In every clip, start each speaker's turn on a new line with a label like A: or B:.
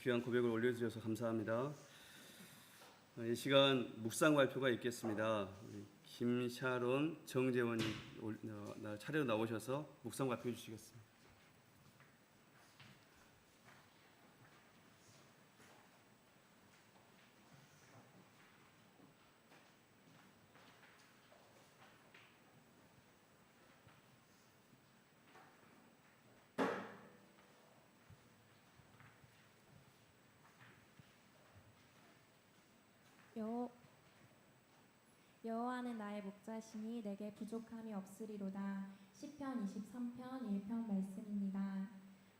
A: 귀한 고백을 올려주셔서 감사합니다. 이 시간 묵상 발표가 있겠습니다. 김샤론, 정재원 차례로 나오셔서 묵상 발표해 주시겠습니다.
B: 여호와는 나의 목자시니 내게 부족함이 없으리로다. 시편 23편 1편 말씀입니다.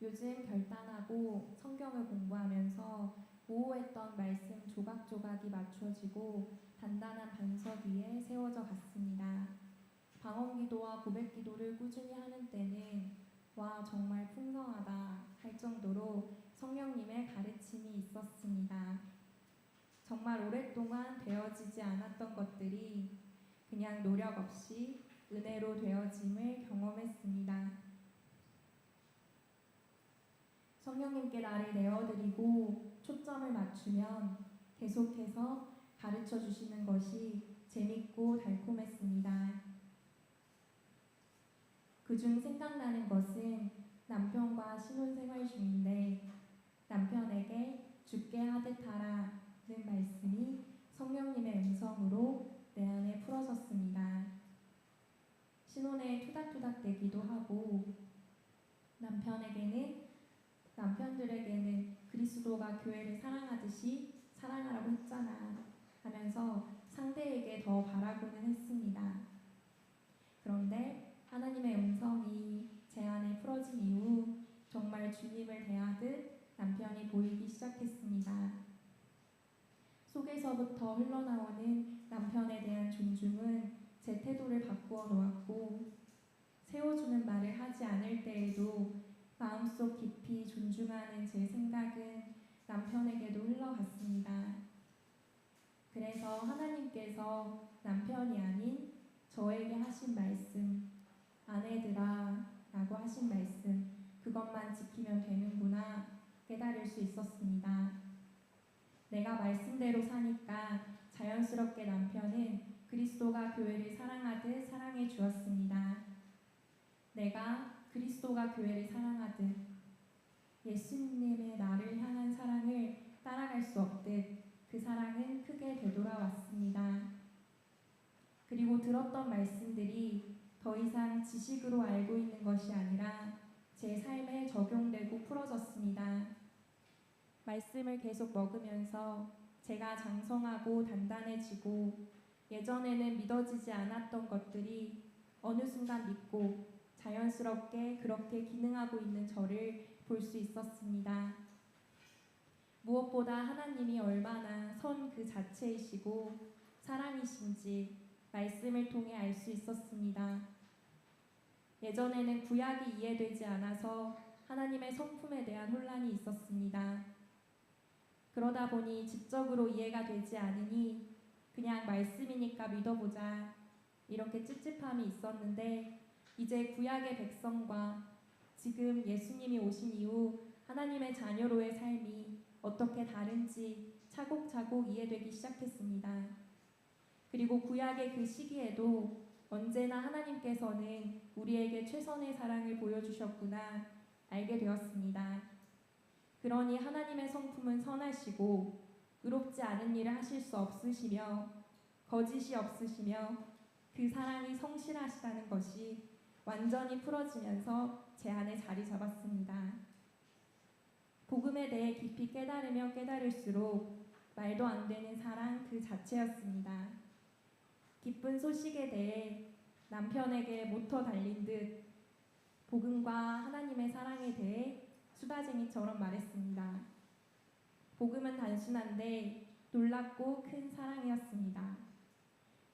B: 요즘 결단하고 성경을 공부하면서 모호했던 말씀 조각조각이 맞춰지고 단단한 반석 위에 세워져 갔습니다. 방언기도와 고백기도를 꾸준히 하는 때는 와 정말 풍성하다 할 정도로 성령님의 가르침이 있었습니다. 정말 오랫동안 되어지지 않았던 것들이 그냥 노력 없이 은혜로 되어짐을 경험했습니다. 성령님께 나를 내어드리고 초점을 맞추면 계속해서 가르쳐 주시는 것이 재밌고 달콤했습니다. 그중 생각나는 것은 남편과 신혼생활 중인데 남편에게 죽게 하듯 하라 는 말씀이 성령님의 음성으로 내 안에 풀어졌습니다. 신혼에 투닥투닥대기도 하고 남편들에게는 그리스도가 교회를 사랑하듯이 사랑하라고 했잖아 하면서 상대에게 더 바라고는 했습니다. 그런데 하나님의 음성이 제 안에 풀어진 이후 정말 주님을 대하듯 남편이 보이기 시작했습니다. 속에서부터 흘러나오는 남편에 대한 존중은 제 태도를 바꾸어 놓았고 세워주는 말을 하지 않을 때에도 마음속 깊이 존중하는 제 생각은 남편에게도 흘러갔습니다. 그래서 하나님께서 남편이 아닌 저에게 하신 말씀, 아내들아 라고 하신 말씀, 그것만 지키면 되는구나 깨달을 수 있었습니다. 내가 말씀대로 사니까 자연스럽게 남편은 그리스도가 교회를 사랑하듯 사랑해 주었습니다. 내가 그리스도가 교회를 사랑하듯 예수님의 나를 향한 사랑을 따라갈 수 없듯 그 사랑은 크게 되돌아왔습니다. 그리고 들었던 말씀들이 더 이상 지식으로 알고 있는 것이 아니라 제 삶에 적용되고 풀어졌습니다. 말씀을 계속 먹으면서 제가 장성하고 단단해지고 예전에는 믿어지지 않았던 것들이 어느 순간 믿고 자연스럽게 그렇게 기능하고 있는 저를 볼 수 있었습니다. 무엇보다 하나님이 얼마나 선 그 자체이시고 사랑이신지 말씀을 통해 알 수 있었습니다. 예전에는 구약이 이해되지 않아서 하나님의 성품에 대한 혼란이 있었습니다. 그러다 보니 지적으로 이해가 되지 않으니 그냥 말씀이니까 믿어보자 이렇게 찝찝함이 있었는데 이제 구약의 백성과 지금 예수님이 오신 이후 하나님의 자녀로의 삶이 어떻게 다른지 차곡차곡 이해되기 시작했습니다. 그리고 구약의 그 시기에도 언제나 하나님께서는 우리에게 최선의 사랑을 보여주셨구나 알게 되었습니다. 그러니 하나님의 성품은 선하시고 의롭지 않은 일을 하실 수 없으시며 거짓이 없으시며 그 사랑이 성실하시다는 것이 완전히 풀어지면서 제 안에 자리 잡았습니다. 복음에 대해 깊이 깨달으며 깨달을수록 말도 안 되는 사랑 그 자체였습니다. 기쁜 소식에 대해 남편에게 모터 달린 듯 복음과 하나님의 사랑에 대해 수다쟁이처럼 말했습니다. 복음은 단순한데 놀랍고 큰 사랑이었습니다.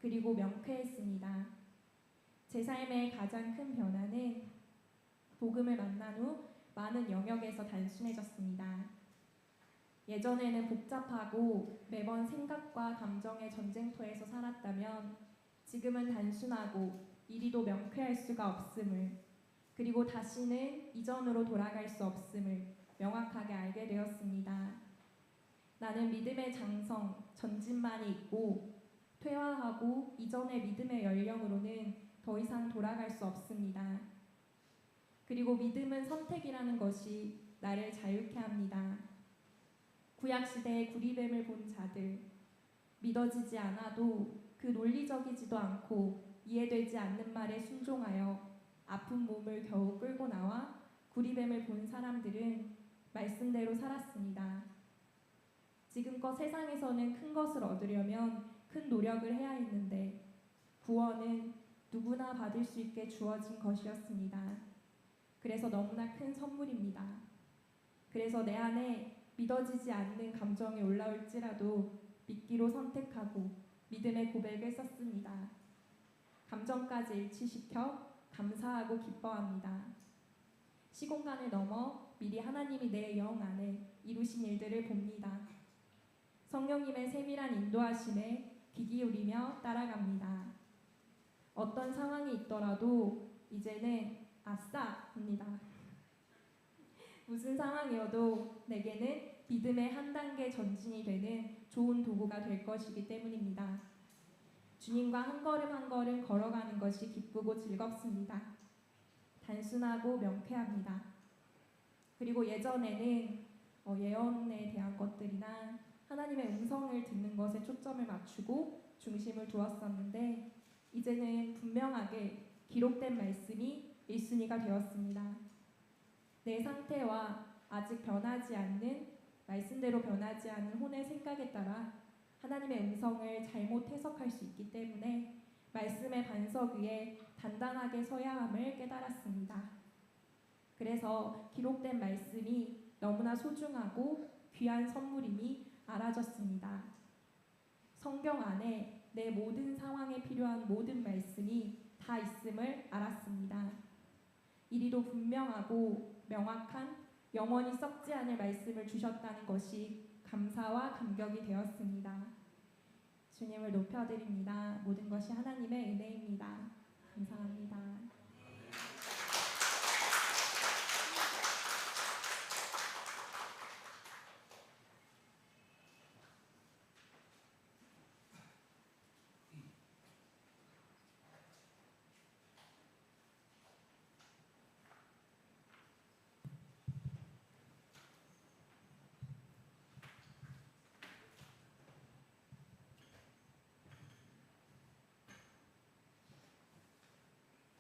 B: 그리고 명쾌했습니다. 제 삶의 가장 큰 변화는 복음을 만난 후 많은 영역에서 단순해졌습니다. 예전에는 복잡하고 매번 생각과 감정의 전쟁터에서 살았다면 지금은 단순하고 이리도 명쾌할 수가 없음을 그리고 다시는 이전으로 돌아갈 수 없음을 명확하게 알게 되었습니다. 나는 믿음의 장성, 전진만이 있고 퇴화하고 이전의 믿음의 연령으로는 더 이상 돌아갈 수 없습니다. 그리고 믿음은 선택이라는 것이 나를 자유케 합니다. 구약시대의 구리뱀을 본 자들, 믿어지지 않아도 그 논리적이지도 않고 이해되지 않는 말에 순종하여 아픈 몸을 겨우 끌고 나와 구리뱀을 본 사람들은 말씀대로 살았습니다. 지금껏 세상에서는 큰 것을 얻으려면 큰 노력을 해야 했는데 구원은 누구나 받을 수 있게 주어진 것이었습니다. 그래서 너무나 큰 선물입니다. 그래서 내 안에 믿어지지 않는 감정이 올라올지라도 믿기로 선택하고 믿음의 고백을 썼습니다. 감정까지 일치시켜 감사하고 기뻐합니다. 시공간을 넘어 미리 하나님이 내 영 안에 이루신 일들을 봅니다. 성령님의 세밀한 인도하심에 귀 기울이며 따라갑니다. 어떤 상황이 있더라도 이제는 아싸! 합니다. 무슨 상황이어도 내게는 믿음의 한 단계 전진이 되는 좋은 도구가 될 것이기 때문입니다. 주님과 한 걸음 한 걸음 걸어가는 것이 기쁘고 즐겁습니다. 단순하고 명쾌합니다. 그리고 예전에는 예언에 대한 것들이나 하나님의 음성을 듣는 것에 초점을 맞추고 중심을 두었었는데 이제는 분명하게 기록된 말씀이 1순위가 되었습니다. 내 상태와 아직 변하지 않는 말씀대로 변하지 않은 혼의 생각에 따라 하나님의 음성을 잘못 해석할 수 있기 때문에 말씀의 반석 위에 단단하게 서야 함을 깨달았습니다. 그래서 기록된 말씀이 너무나 소중하고 귀한 선물임이 알아졌습니다. 성경 안에 내 모든 상황에 필요한 모든 말씀이 다 있음을 알았습니다. 이리도 분명하고 명확한 영원히 썩지 않을 말씀을 주셨다는 것이 감사와 감격이 되었습니다. 주님을 높여드립니다. 모든 것이 하나님의 은혜입니다. 감사합니다.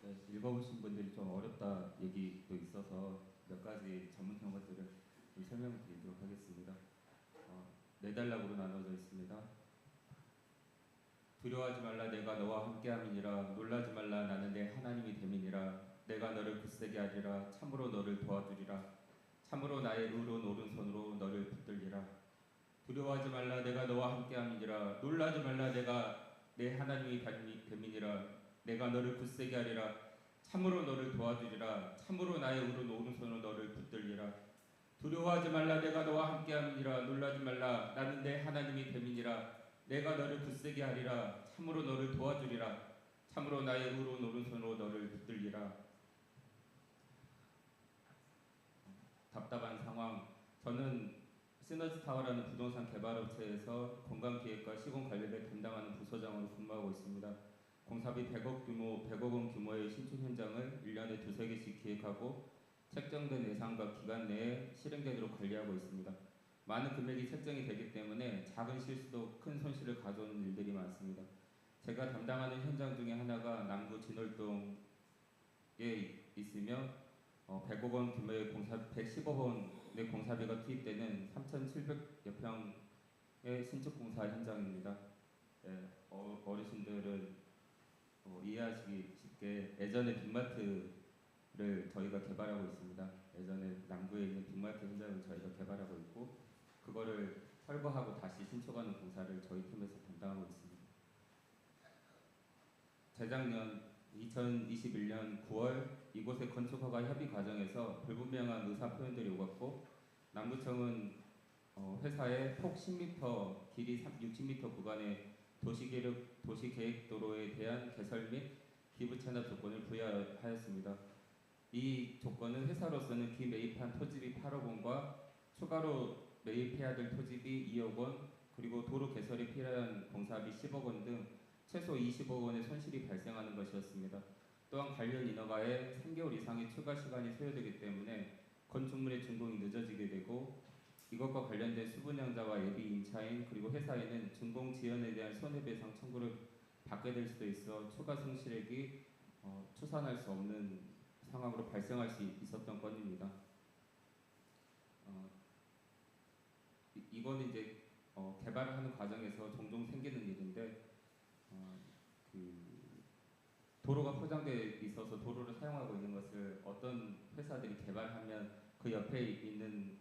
C: 네, 읽어보신 분들이 좀 어렵다 얘기도 있어서 몇 가지 전문 용어들을 좀 설명드리도록 하겠습니다. 4단락으로 나눠져 있습니다. 두려워하지 말라 내가 너와 함께함이니라. 놀라지 말라 나는 내 하나님이 됨이니라. 내가 너를 굳세게 하리라. 참으로 너를 도와주리라. 참으로 나의 의로운 오른손으로 너를 붙들리라. 두려워하지 말라 내가 너와 함께함이니라. 놀라지 말라 내가 내 하나님이 됨이니라. 내가 너를 굳세게 하리라. 참으로 너를 도와주리라. 참으로 나의 의로운 오른손으로 너를 붙들리라. 두려워하지 말라 내가 너와 함께함이니라. 놀라지 말라 나는 내 하나님이 됨이니라. 내가 너를 굳세게 하리라. 참으로 너를 도와주리라. 참으로 나의 의로운 오른손으로 너를 붙들리라. 답답한 상황. 저는 시너지타워라는 부동산 개발업체에서 건강기획과 시공관리를 담당하는 부서장으로 근무하고 있습니다. 공사비 100억 원 규모의 신축 현장을 1년에 2~3개씩 기획하고 책정된 예산과 기간 내에 실행되도록 관리하고 있습니다. 많은 금액이 책정이 되기 때문에 작은 실수도 큰 손실을 가져오는 일들이 많습니다. 제가 담당하는 현장 중에 하나가 남구 진월동에 있으며 100억 원 규모의 110억 원의 공사비가 투입되는 3,700여 평의 신축 공사 현장입니다. 네, 어르신들은 이해하시기 쉽게 예전에 빅마트를 저희가 개발하고 있습니다. 예전에 남구에 있는 빅마트 현장을 저희가 개발하고 있고 그거를 철거하고 다시 신축하는 공사를 저희 팀에서 담당하고 있습니다. 재작년 2021년 9월 이곳의 건축허가 협의 과정에서 불분명한 의사 표현들이 오갔고 남구청은 회사에 폭 10m, 길이 60m 구간의 도시계획도로에 대한 개설 및 기부 체납 조건을 부여하였습니다. 이 조건은 회사로서는 기매입한 토지비 8억 원과 추가로 매입해야 될 토지비 2억 원, 그리고 도로 개설에 필요한 공사비 10억 원 등 최소 20억 원의 손실이 발생하는 것이었습니다. 또한 관련 인허가에 3개월 이상의 추가 시간이 소요되기 때문에 건축물의 준공이 늦어지게 되고, 이것과 관련된 수분양자와 예비 임차인 그리고 회사에는 준공 지연에 대한 손해배상 청구를 받게 될 수도 있어 추가 손실액이 추산할 수 없는 상황으로 발생할 수 있었던 건입니다. 이거는 이제 개발을 하는 과정에서 종종 생기는 일인데, 그 도로가 포장돼 있어서 도로를 사용하고 있는 것을 어떤 회사들이 개발하면 그 옆에 있는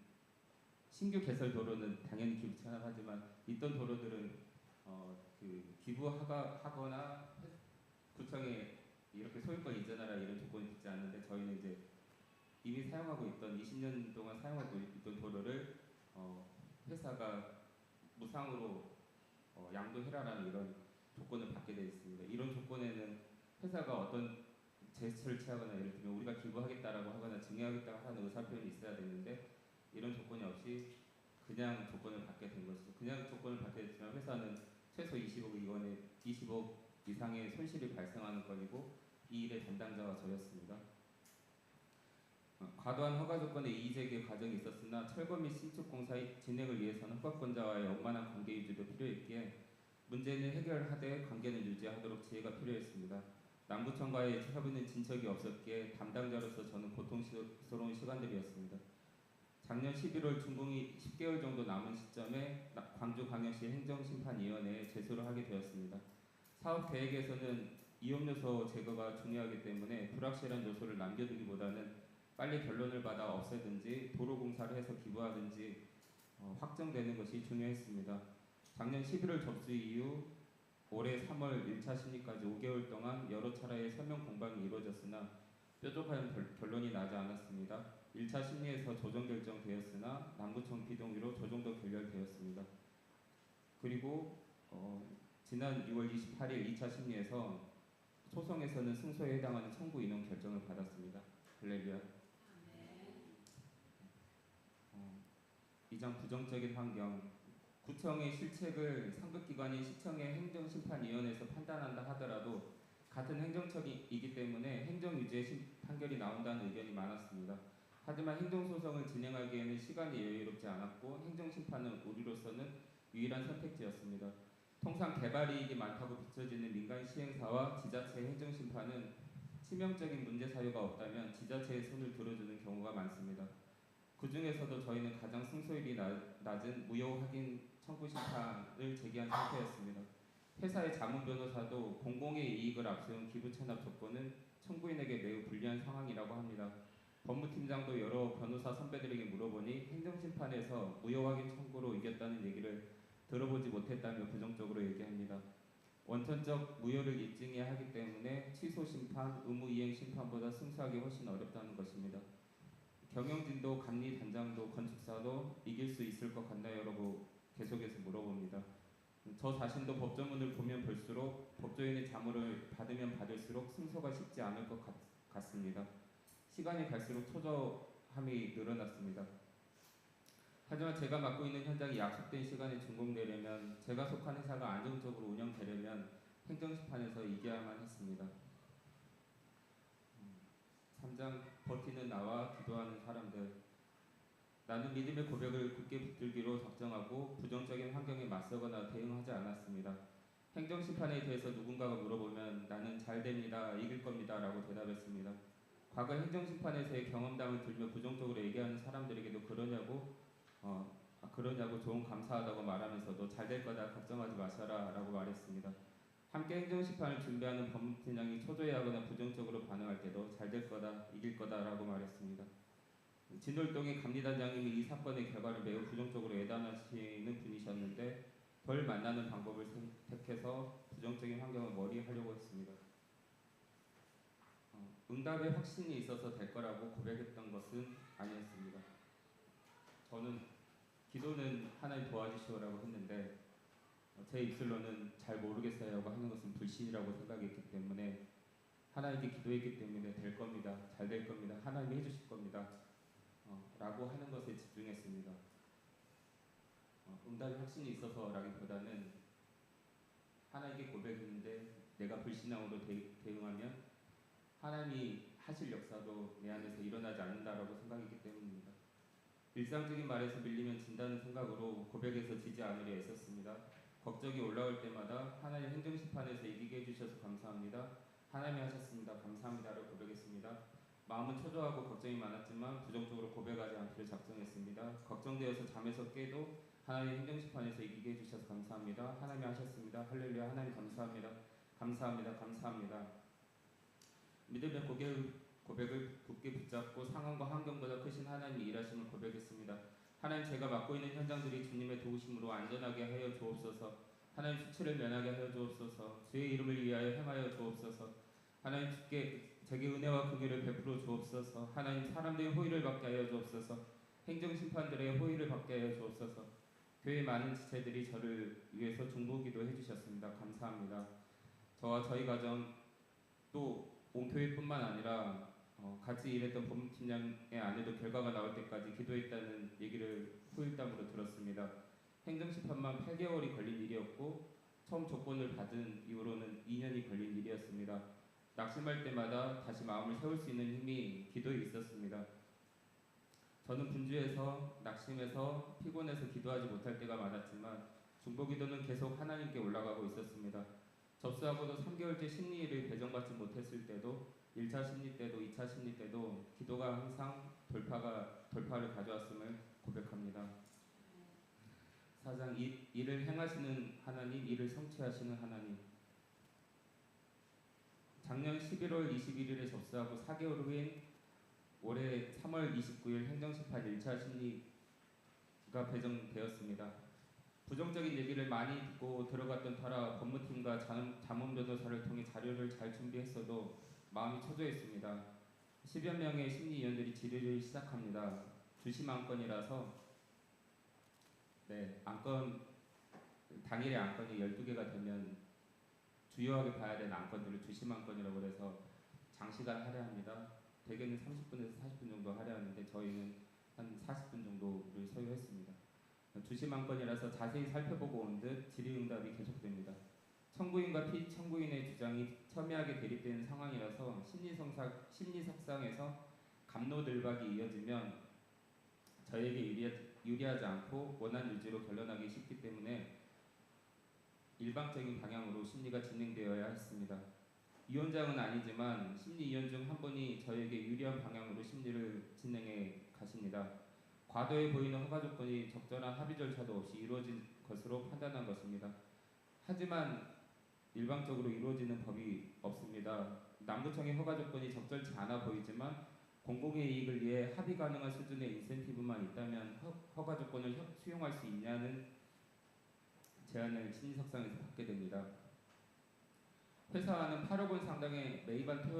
C: 신규 개설 도로는 당연히 기부 체납하지만, 있던 도로들은 그 기부하거나 구청에 이렇게 소유권 이전하라 이런 조건이 붙지 않는데, 저희는 이제 이미 사용하고 있던 20년 동안 사용하고 있던 도로를 회사가 무상으로 양도해라라는 이런 조건을 받게 되어 있습니다. 이런 조건에는 회사가 어떤 제스처를 취하거나, 예를 들면 우리가 기부하겠다라고 하거나 증여하겠다고 하는 의사표현이 있어야 되는데, 이런 조건이 없이 그냥 조건을 받게 된 것이죠. 그냥 조건을 받게 됐지만 회사는 최소 20억 이상의 손실이 발생하는 건이고, 이 일의 담당자가 저였습니다. 과도한 허가 조건의 이의제기 과정이 있었으나 철거 및 신축 공사의 진행을 위해서는 허가권자와의 원만한 관계 유지도 필요했기에 문제는 해결하되 관계는 유지하도록 지혜가 필요했습니다. 남구청과의 협의는 진척이 없었기에 담당자로서 저는 고통스러운 시간들이었습니다. 작년 11월 준공이 10개월 정도 남은 시점에 광주광역시 행정심판위원회에 제소를 하게 되었습니다. 사업 계획에서는 위험 요소 제거가 중요하기 때문에 불확실한 요소를 남겨두기보다는 빨리 결론을 받아 없애든지 도로 공사를 해서 기부하든지 확정되는 것이 중요했습니다. 작년 11월 접수 이후 올해 3월 1차 심리까지 5개월 동안 여러 차례의 설명 공방이 이루어졌으나 뾰족한 결론이 나지 않았습니다. 1차 심리에서 조정 결정되었으나 남구청 비동의로 조정도 결렬되었습니다. 그리고 지난 6월 28일 2차 심리에서 소송에서는 승소에 해당하는 청구 인용 결정을 받았습니다. 할렐루야. 이장 부정적인 환경. 구청의 실책을 상급기관인 시청의 행정심판위원회에서 판단한다 하더라도 같은 행정처이기 때문에 행정유죄 판결이 나온다는 의견이 많았습니다. 하지만 행정소송을 진행하기에는 시간이 여유롭지 않았고 행정심판은 우리로서는 유일한 선택지였습니다. 통상 개발이익이 많다고 비춰지는 민간 시행사와 지자체의 행정심판은 치명적인 문제 사유가 없다면 지자체의 손을 들어주는 경우가 많습니다. 그 중에서도 저희는 가장 승소율이 낮은 무효 확인 청구 심판을 제기한 상태였습니다. 회사의 자문 변호사도 공공의 이익을 앞세운 기부 체납 조건은 청구인에게 매우 불리한 상황이라고 합니다. 법무팀장도 여러 변호사 선배들에게 물어보니 행정심판에서 무효 확인 청구로 이겼다는 얘기를 들어보지 못했다며 부정적으로 얘기합니다. 원천적 무효를 입증해야 하기 때문에 취소 심판, 의무 이행 심판보다 승소하기 훨씬 어렵다는 것입니다. 경영진도 감리 단장도 건축사도 이길 수 있을 것 같나요? 라고 계속해서 물어봅니다. 저 자신도 법조문을 보면 볼수록 법조인의 자문을 받으면 받을수록 승소가 쉽지 않을 것 같습니다. 시간이 갈수록 초조함이 늘어났습니다. 하지만 제가 맡고 있는 현장이 약속된 시간에 준공되려면, 제가 속한 회사가 안정적으로 운영되려면 행정심판에서 이겨야만 했습니다. 3장 버티는 나와 기도하는 사람들. 나는 믿음의 고백을 굳게 붙들기로 작정하고 부정적인 환경에 맞서거나 대응하지 않았습니다. 행정심판에 대해서 누군가가 물어보면 나는 잘 됩니다, 이길 겁니다 라고 대답했습니다. 과거 행정심판에서의 경험담을 들며 부정적으로 얘기하는 사람들에게도 그러냐고 조금 감사하다고 말하면서도 잘 될 거다, 걱정하지 마셔라 라고 말했습니다. 함께 행정심판을 준비하는 법무팀장이 초조해하거나 부정적으로 반응할 때도 잘 될 거다, 이길 거다 라고 말했습니다. 진돌동의 감리단장님이 이 사건의 결과를 매우 부정적으로 예단하시는 분이셨는데 덜 만나는 방법을 선택해서 부정적인 환경을 머리하려고 했습니다. 응답에 확신이 있어서 될 거라고 고백했던 것은 아니었습니다. 저는 기도는 하나님 도와주시오라고 했는데 제 입술로는 잘 모르겠어요라고 하는 것은 불신이라고 생각했기 때문에 하나님께 기도했기 때문에 될 겁니다. 잘 될 겁니다. 하나님이 해주실 겁니다. 라고 하는 것에 집중했습니다. 응답의 확신이 있어서라기보다는 하나님께 고백했는데 내가 불신앙으로 대응하면 하나님이 하실 역사도 내 안에서 일어나지 않는다라고 생각했기 때문입니다. 일상적인 말에서 밀리면 진다는 생각으로 고백에서 지지 않으려 애썼습니다. 걱정이 올라올 때마다 하나님 행정심판에서 이기게 해주셔서 감사합니다. 하나님이 하셨습니다. 감사합니다를 고백했습니다. 마음은 초조하고 걱정이 많았지만 부정적으로 고백하지 않기로 작정했습니다. 걱정되어서 잠에서 깨도 하나님 행정심판에서 이기게 해주셔서 감사합니다. 하나님이 하셨습니다. 할렐루야. 하나님 감사합니다. 감사합니다. 감사합니다. 믿음의 고백을 굳게 붙잡고 상황과 환경보다 크신 하나님이 일하심을 고백했습니다. 하나님, 제가 맡고 있는 현장들이 주님의 도우심으로 안전하게 하여 주옵소서. 하나님, 수치를 면하게 하여 주옵소서. 주의 이름을 위하여 행하여 주옵소서. 하나님, 주께 제게 은혜와 긍휼을 베풀어 주옵소서. 하나님, 사람들의 호의를 받게 하여 주옵소서. 행정심판들의 호의를 받게 하여 주옵소서. 교회 많은 지체들이 저를 위해서 중보기도 해주셨습니다. 감사합니다. 저와 저희 가정 또 온 교회뿐만 아니라 같이 일했던 법무팀장의 아내도 결과가 나올 때까지 기도했다는 얘기를 후일담으로 들었습니다. 행정심판만 8개월이 걸린 일이었고 처음 조건을 받은 이후로는 2년이 걸린 일이었습니다. 낙심할 때마다 다시 마음을 세울 수 있는 힘이 기도에 있었습니다. 저는 분주해서 낙심해서 피곤해서 기도하지 못할 때가 많았지만 중보기도는 계속 하나님께 올라가고 있었습니다. 접수하고도 3개월째 심리를 배정받지 못했을 때도 1차 심리 때도 2차 심리 때도 기도가 항상 돌파를 가져왔음을 고백합니다. 4장 일을 행하시는 하나님, 일을 성취하시는 하나님. 작년 11월 21일에 접수하고 4개월 후인 올해 3월 29일 행정심판 1차 심리가 배정되었습니다. 부정적인 얘기를 많이 듣고 들어갔던 터라 법무팀과 자문변호사를 통해 자료를 잘 준비했어도 마음이 초조했습니다. 10여 명의 심리위원들이 질의를 시작합니다. 주심 안건이라서 당일에 안건이 12개가 되면 주요하게 봐야 되는 안건들을 주심 안건이라고 해서 장시간 할애합니다. 대개는 30분에서 40분 정도 할애하는데 저희는 한 40분 정도를 소요했습니다. 주심 안건이라서 자세히 살펴보고 온 듯 질의응답이 계속됩니다. 청구인과 피청구인의 주장이 첨예하게 대립되는 상황이라서 심리석상에서 갑로들박이 이어지면 저에게 유리하지 않고 원한 유지로 결론하기 쉽기 때문에 일방적인 방향으로 심리가 진행되어야 했습니다. 위원장은 아니지만 심리위원 중 한 분이 저에게 유리한 방향으로 심리를 진행해 가십니다. 과도해 보이는 허가 조건이 적절한 합의 절차도 없이 이루어진 것으로 판단한 것입니다. 하지만 일방적으로 이루어지는 법이 없습니다. 남구청의 허가 조건이 적절치 않아 보이지만 공공의 이익을 위해 합의 가능한 수준의 인센티브만 있다면 허가 조건을 수용할 수 있냐는 제안을 심리석상에서 받게 됩니다. 회사와는 8억 원 상당의 매입한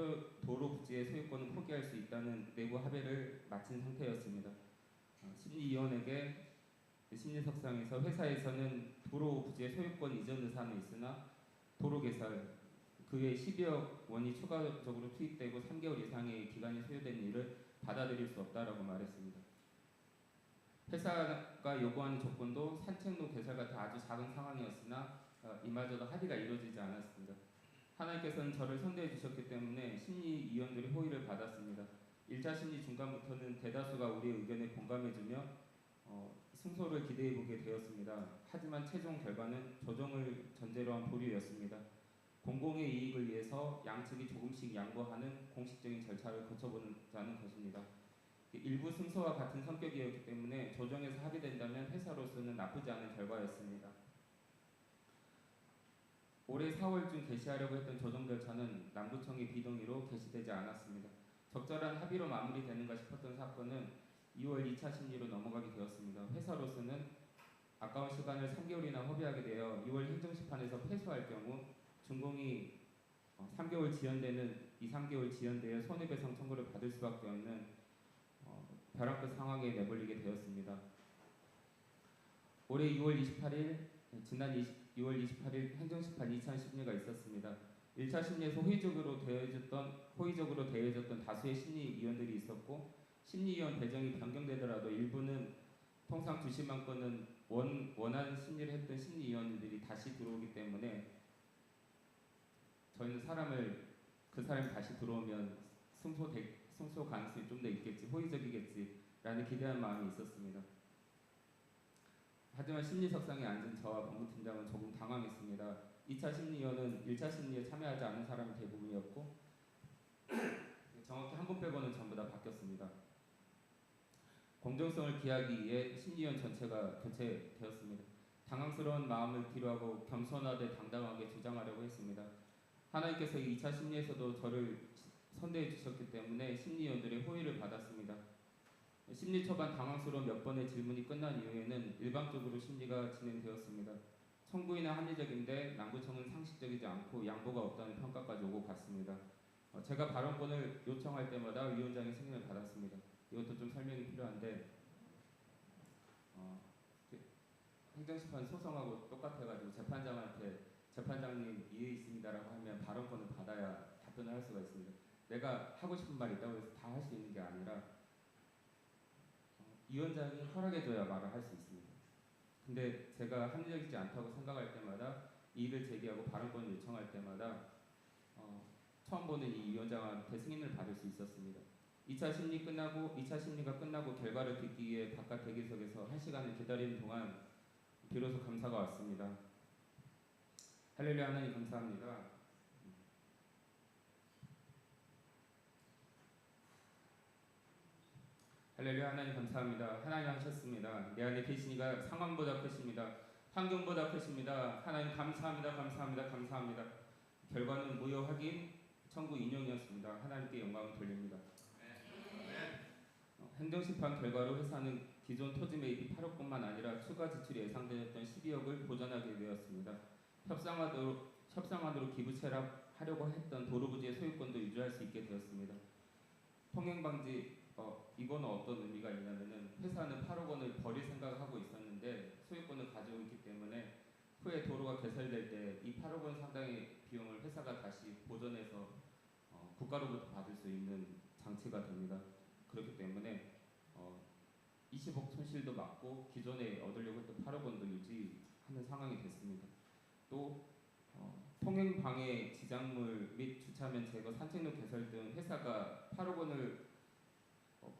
C: 도로 부지의 소유권을 포기할 수 있다는 내부 합의를 마친 상태였습니다. 심리위원에게 심리석상에서 회사에서는 도로 부지의 소유권 이전 의사는 있으나 도로 개설 그에 12억 원이 추가적으로 투입되고 3개월 이상의 기간이 소요된 일을 받아들일 수 없다라고 말했습니다. 회사가 요구하는 조건도 산책로 개설 같은 아주 작은 상황이었으나 이마저도 합의가 이루어지지 않았습니다. 하나님께서는 저를 선대해 주셨기 때문에 심리위원들의 호의를 받았습니다. 1차 심리 중간부터는 대다수가 우리의 의견에 공감해주며 승소를 기대해보게 되었습니다. 하지만 최종 결과는 조정을 전제로 한 보류였습니다. 공공의 이익을 위해서 양측이 조금씩 양보하는 공식적인 절차를 거쳐보자는 것입니다. 일부 승소와 같은 성격이었기 때문에 조정에서 합의된다면 회사로서는 나쁘지 않은 결과였습니다. 올해 4월쯤 개시하려고 했던 조정 절차는 남구청의 비동의로 개시되지 않았습니다. 적절한 합의로 마무리되는가 싶었던 사건은 2월 2차 심리로 넘어가게 되었습니다. 회사로서는 아까운 시간을 3개월이나 허비하게 되어 2월 행정심판에서 패소할 경우 준공이 3개월 지연되는 2-3개월 지연되어 손해배상 청구를 받을 수밖에 없는 벼랑 끝 상황에 내몰리게 되었습니다. 올해 6월 28일 지난 2월 28일 행정심판 2차 심리가 있었습니다. 1차 심리에서 호의적으로 대해졌던 다수의 심리위원들이 있었고 심리위원 배정이 변경되더라도 일부는 통상 2시만 건은 원하는 심리를 했던 심리위원들이 다시 들어오기 때문에 저희는 그 사람이 다시 들어오면 승소 가능성이 좀 더 있겠지, 호의적이겠지라는 기대한 마음이 있었습니다. 하지만 심리석상에 앉은 저와 법무팀장은 조금 당황했습니다. 2차 심리위원은 1차 심리에 참여하지 않은 사람이 대부분이었고 정확히 한 분 빼고는 전부 다 바뀌었습니다. 공정성을 기하기 위해 심리위원 전체가 교체되었습니다. 당황스러운 마음을 뒤로하고 겸손하되 당당하게 주장하려고 했습니다. 하나님께서 2차 심리에서도 저를 선대해 주셨기 때문에 심리위원들의 호의를 받았습니다. 심리 초반 당황스러운 몇 번의 질문이 끝난 이후에는 일방적으로 심리가 진행되었습니다. 청구인은 합리적인데 남구청은 상식적이지 않고 양보가 없다는 평가까지 오고 갔습니다. 제가 발언권을 요청할 때마다 위원장의 승인을 받았습니다. 이것도 좀 설명이 필요한데 행정심판 소송하고 똑같아가지고 재판장님 이해 있습니다라고 하면 발언권을 받아야 답변을 할 수가 있습니다. 내가 하고 싶은 말이 있다고 해서 다 할 수 있는 게 아니라 위원장이 허락해줘야 말을 할 수 있습니다. 근데 제가 합리적이지 않다고 생각할 때마다 이의를 제기하고 발언권을 요청할 때마다 처음 보는 이 위원장한테 승인을 받을 수 있었습니다. 2차 심리가 끝나고 결과를 듣기 위해 바깥 대기석에서 1시간을 기다리는 동안 비로소 감사가 왔습니다. 할렐루야, 하나님 감사합니다. 할렐루야, 하나님 감사합니다. 하나님 하셨습니다. 내 안에 계신 이가 상황보다 크십니다. 환경보다 크십니다. 하나님 감사합니다. 감사합니다. 결과는 무효 확인, 청구 인용이었습니다. 하나님께 영광을 돌립니다. 행정심판 결과로 회사는 기존 토지 매입이 8억뿐만 아니라 추가 지출이 예상되었던 12억을 보전하게 되었습니다. 협상안으로 기부 체납하려고 했던 도로부지의 소유권도 유지할 수 있게 되었습니다. 통행방지, 이거는 어떤 의미가 있냐면은 회사는 8억 원을 버릴 생각을 하고 있었는데 소유권을 가지고 있기 때문에 후에 도로가 개설될 때 이 8억 원 상당의 비용을 회사가 다시 보전해서 국가로부터 받을 수 있는 장치가 됩니다. 그렇기 때문에 20억 손실도 막고 기존에 얻으려고 했던 8억 원도 유지하는 상황이 됐습니다. 또 통행 방해 지작물 및 주차면 제거, 산책로 개설 등 회사가 8억 원을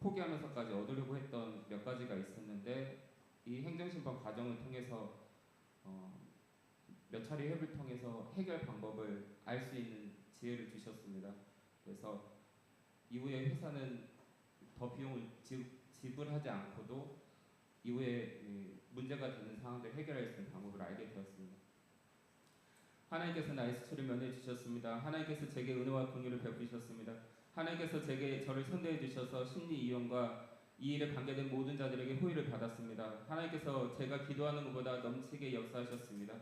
C: 포기하면서까지 얻으려고 했던 몇 가지가 있었는데 이 행정심판 과정을 통해서 몇 차례 협의를 통해서 해결 방법을 알 수 있는 지혜를 주셨습니다. 그래서 이후에 회사는 더 비용을 지불하지 않고도 이후에 문제가 되는 상황들을 해결할 수 있는 방법을 알게 되었습니다. 하나님께서 나의 수치를 면해 주셨습니다. 하나님께서 제게 은혜와 긍휼을 베푸셨습니다. 하나님께서 저를 선대해 주셔서 심리 이용과 이 일에 관계된 모든 자들에게 호의를 받았습니다. 하나님께서 제가 기도하는 것보다 넘치게 역사하셨습니다.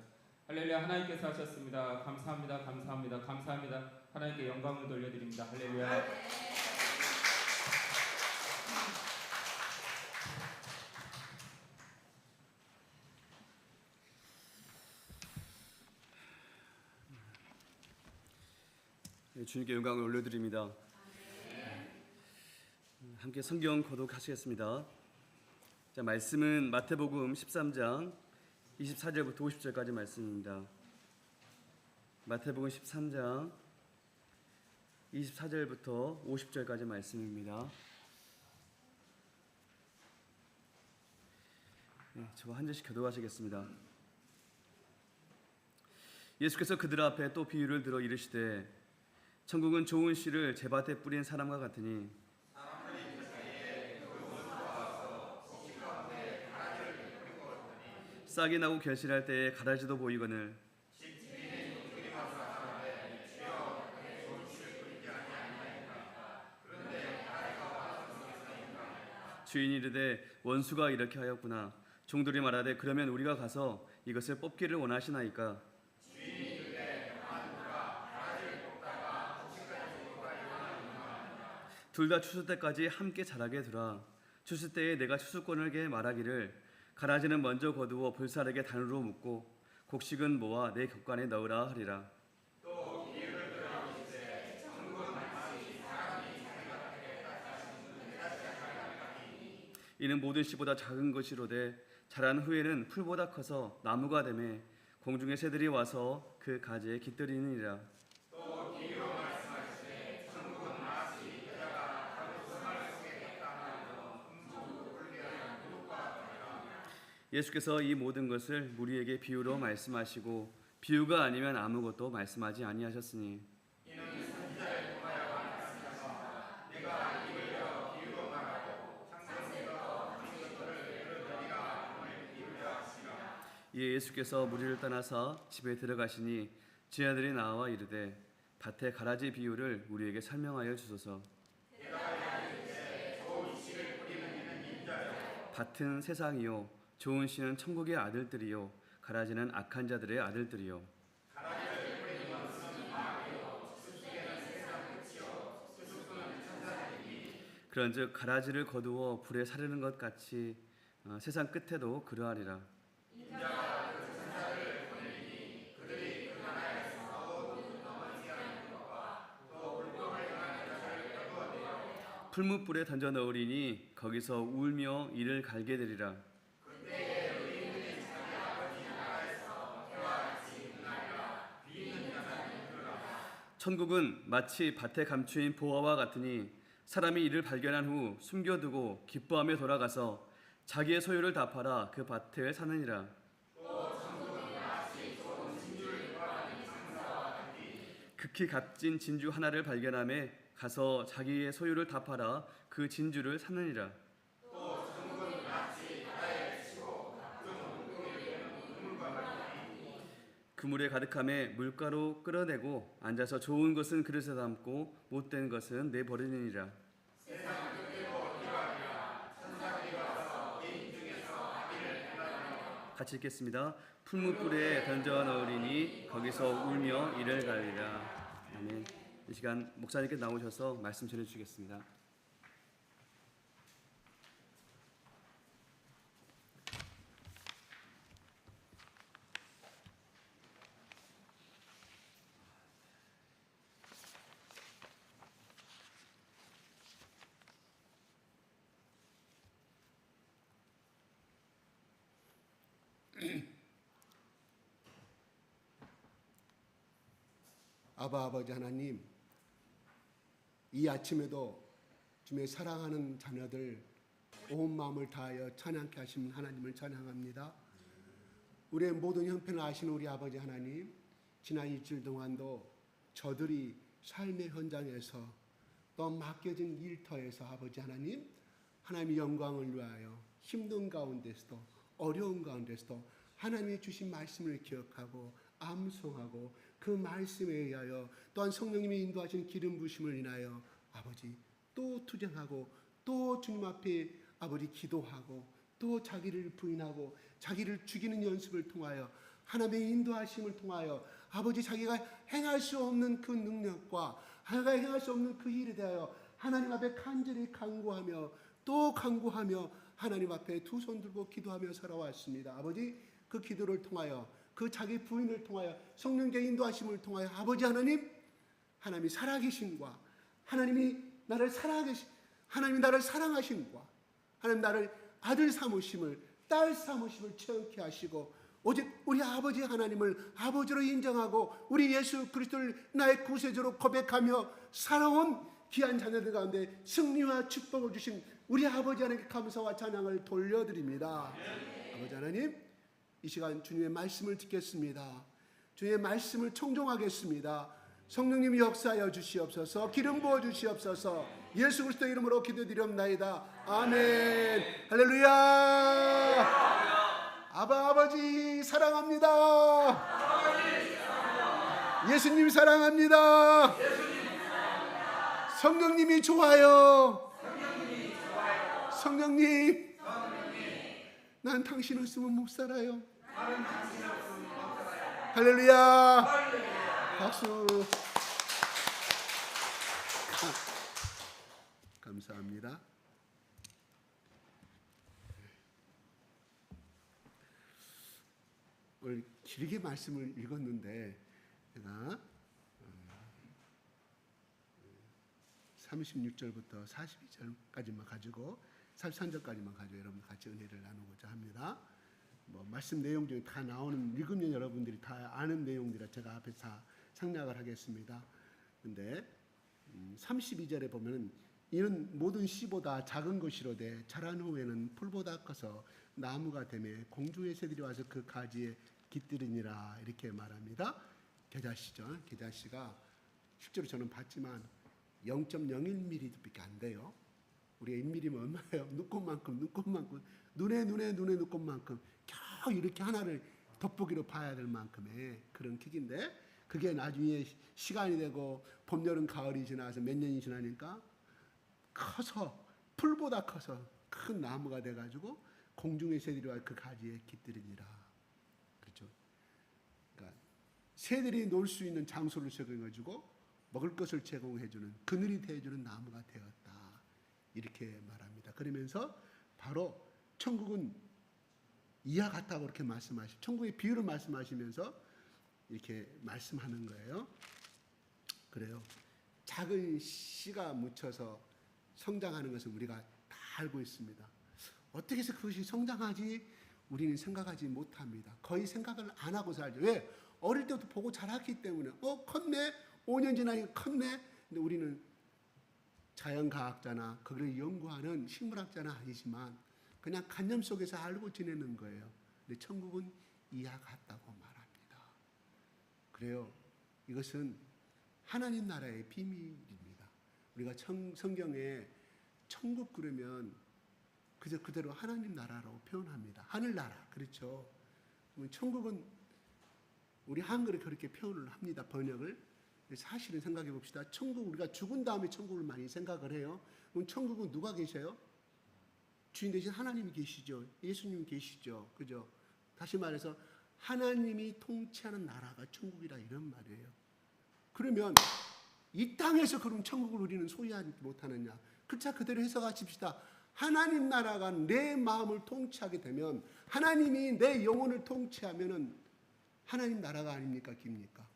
C: 할렐루야, 하나님께서 하셨습니다. 감사합니다. 하나님께 영광을 돌려드립니다. 할렐루야.
A: 주님께 영광을 올려드립니다. 함께 성경 거독하시겠습니다. 자, 말씀은 마태복음 13장 24절부터 50절까지 말씀입니다. 마태복음 13장 24절부터 50절까지 말씀입니다. 저와 한 절씩 교독하시겠습니다. 예수께서 그들 앞에 또 비유를 들어 이르시되 천국은 좋은 씨를 제밭에 뿌린 사람과 같으니 싹이 나고 결실할 때에 가라지도 보이거늘 주인이 이르되 원수가 이렇게 하였구나. 종들이 말하되 그러면 우리가 가서 이것을 뽑기를 원하시나이까. 둘 다 추수 때까지 함께 자라게 두라. 추수 때에 내가 추수꾼에게 말하기를 가라지는 먼저 거두어 불사르게 단으로 묶고 곡식은 모아 내 격간에 넣으라 하리라. 또 비유를 이는 모든 씨보다 작은 것이로되 자란 후에는 풀보다 커서 나무가 되매 공중의 새들이 와서 그 가지에 깃들이느니라. 예수께서 이 모든 것을 무리에게 비유로 말씀하시고 비유가 아니면 아무것도 말씀하지 아니하셨으니 이에 예수께서 무리를 떠나서 집에 들어가시니 제자들이 나와 이르되 밭의 가라지 비유를 우리에게 설명하여 주소서. 밭은 세상이요 좋은 씨는 천국의 아들들이요 가라지는 악한 자들의 아들들이요. 그런즉 가라지를 거두어 불에 사르는 것 같이 세상 끝에도 그러하리라. 풀무불에 던져 넣으리니 거기서 울며 이를 갈게 되리라. 천국은 마치 밭에 감추인 보화와 같으니 사람이 이를 발견한 후 숨겨두고 기뻐하며 돌아가서 자기의 소유를 다 팔아 그 밭에 사느니라. 극히 값진 진주 하나를 발견하매 가서 자기의 소유를 다 팔아 그 진주를 사느니라. 그물에 가득함에 물가로 끌어내고 앉아서 좋은 것은 그릇에 담고 못된 것은 내버리느니라. 같이 읽겠습니다. 풀무불에 던져 넣으리니 거기서 울며 이를 갈리라. 아멘. 이 시간 목사님께 나오셔서 말씀 전해 주시겠습니다.
D: 아버지 하나님, 이 아침에도 주님의 사랑하는 자녀들 온 마음을 다하여 찬양케 하신 하나님을 찬양합니다. 우리의 모든 형편을 아시는 우리 아버지 하나님, 지난 일주일 동안도 저들이 삶의 현장에서 또 맡겨진 일터에서 아버지 하나님, 하나님의 영광을 위하여 힘든 가운데서도 어려운 가운데서도 하나님이 주신 말씀을 기억하고 암송하고 그 말씀에 의하여 또한 성령님이 인도하신 기름 부심을 인하여 아버지 또 투쟁하고 또 주님 앞에 아버지 기도하고 또 자기를 부인하고 자기를 죽이는 연습을 통하여 하나님의 인도하심을 통하여 아버지 자기가 행할 수 없는 그 능력과 자기가 행할 수 없는 그 일에 대하여 하나님 앞에 간절히 간구하며 또 간구하며 하나님 앞에 두 손 들고 기도하며 살아왔습니다. 아버지 그 기도를 통하여 그 자기 부인을 통하여 성령의 인도하심을 통하여 아버지 하나님, 하나님이 살아계신과 하나님이 나를 사랑하신, 하나님이 나를 사랑하심과 하나님 나를 아들 삼으심을, 딸 삼으심을 체험케 하시고 오직 우리 아버지 하나님을 아버지로 인정하고 우리 예수 그리스도를 나의 구세주로 고백하며 살아온 귀한 자녀들 가운데 승리와 축복을 주신 우리 아버지 하나님께 감사와 찬양을 돌려드립니다. 아버지 하나님, 이 시간 주님의 말씀을 듣겠습니다. 주의 말씀을 청종하겠습니다. 성령님이 역사하여 주시옵소서. 기름 부어 주시옵소서. 예수 그리스도 이름으로 기도드리옵나이다. 아멘. 할렐루야. 아버지 사랑합니다. 예수님 사랑합니다. 성령님이 좋아요. 성령님, 난 당신 없으면 못 살아요. 할렐루야. 박수. 감사합니다. 오늘 길게 말씀을 읽었는데 제가 36절부터 42절까지만 가지고 43절까지만 가지고 여러분 같이 은혜를 나누고자 합니다. 뭐 말씀 내용 중에 다 나오는 읽으면 여러분들이 다 아는 내용들이라 제가 앞에 다 생략을 하겠습니다. 근데 32절에 보면은 이는 모든 씨보다 작은 것이로되 자란 후에는 풀보다 커서 나무가 되매 공중의 새들이 와서 그 가지에 깃들이니라 이렇게 말합니다. 겨자씨죠. 겨자씨가 실제로 저는 봤지만 0.01mm밖에 안 돼요. 우리가 1mm면 얼마예요? 눈곱만큼 눈에 눈곱만큼 겨우 이렇게 하나를 돋보기로 봐야 될 만큼의 그런 크기인데 그게 나중에 시간이 되고 봄, 여름, 가을이 지나서 몇 년이 지나니까 커서 풀보다 커서 큰 나무가 돼가지고 공중의 새들이 와 그 가지에 깃들이니라. 그렇죠. 그러니까 새들이 놀 수 있는 장소를 제공해주고 먹을 것을 제공해주는 그늘이 되어주는 나무가 되었다. 이렇게 말합니다. 그러면서 바로 천국은 이와 같다고 이렇게 말씀하시고 천국의 비유를 말씀하시면서 이렇게 말씀하는 거예요. 그래요. 작은 씨가 묻혀서 성장하는 것을 우리가 다 알고 있습니다. 어떻게 해서 그것이 성장하지? 우리는 생각하지 못합니다. 거의 생각을 안 하고 살죠. 왜? 어릴 때부터 보고 자랐기 때문에 컸네? 5년 지나니까 컸네? 근데 우리는 자연과학자나 그걸 연구하는 식물학자는 아니지만 그냥 관념 속에서 알고 지내는 거예요. 근데 천국은 이와 같다고 말합니다. 그래요. 이것은 하나님 나라의 비밀입니다. 우리가 성경에 천국 그러면 그대로 하나님 나라로 표현합니다. 하늘나라. 그렇죠. 천국은 우리 한글에 그렇게 표현을 합니다. 번역을. 사실은 생각해 봅시다. 천국 우리가 죽은 다음에 천국을 많이 생각을 해요. 그럼 천국은 누가 계셔요? 주인 대신 하나님이 계시죠. 예수님이 계시죠. 그죠? 다시 말해서 하나님이 통치하는 나라가 천국이라 이런 말이에요. 그러면 이 땅에서 그럼 천국을 우리는 소유하지 못하느냐? 그렇죠. 그대로 해석하십시다. 하나님 나라가 내 마음을 통치하게 되면 하나님이 내 영혼을 통치하면은 하나님 나라가 아닙니까? 깁니까?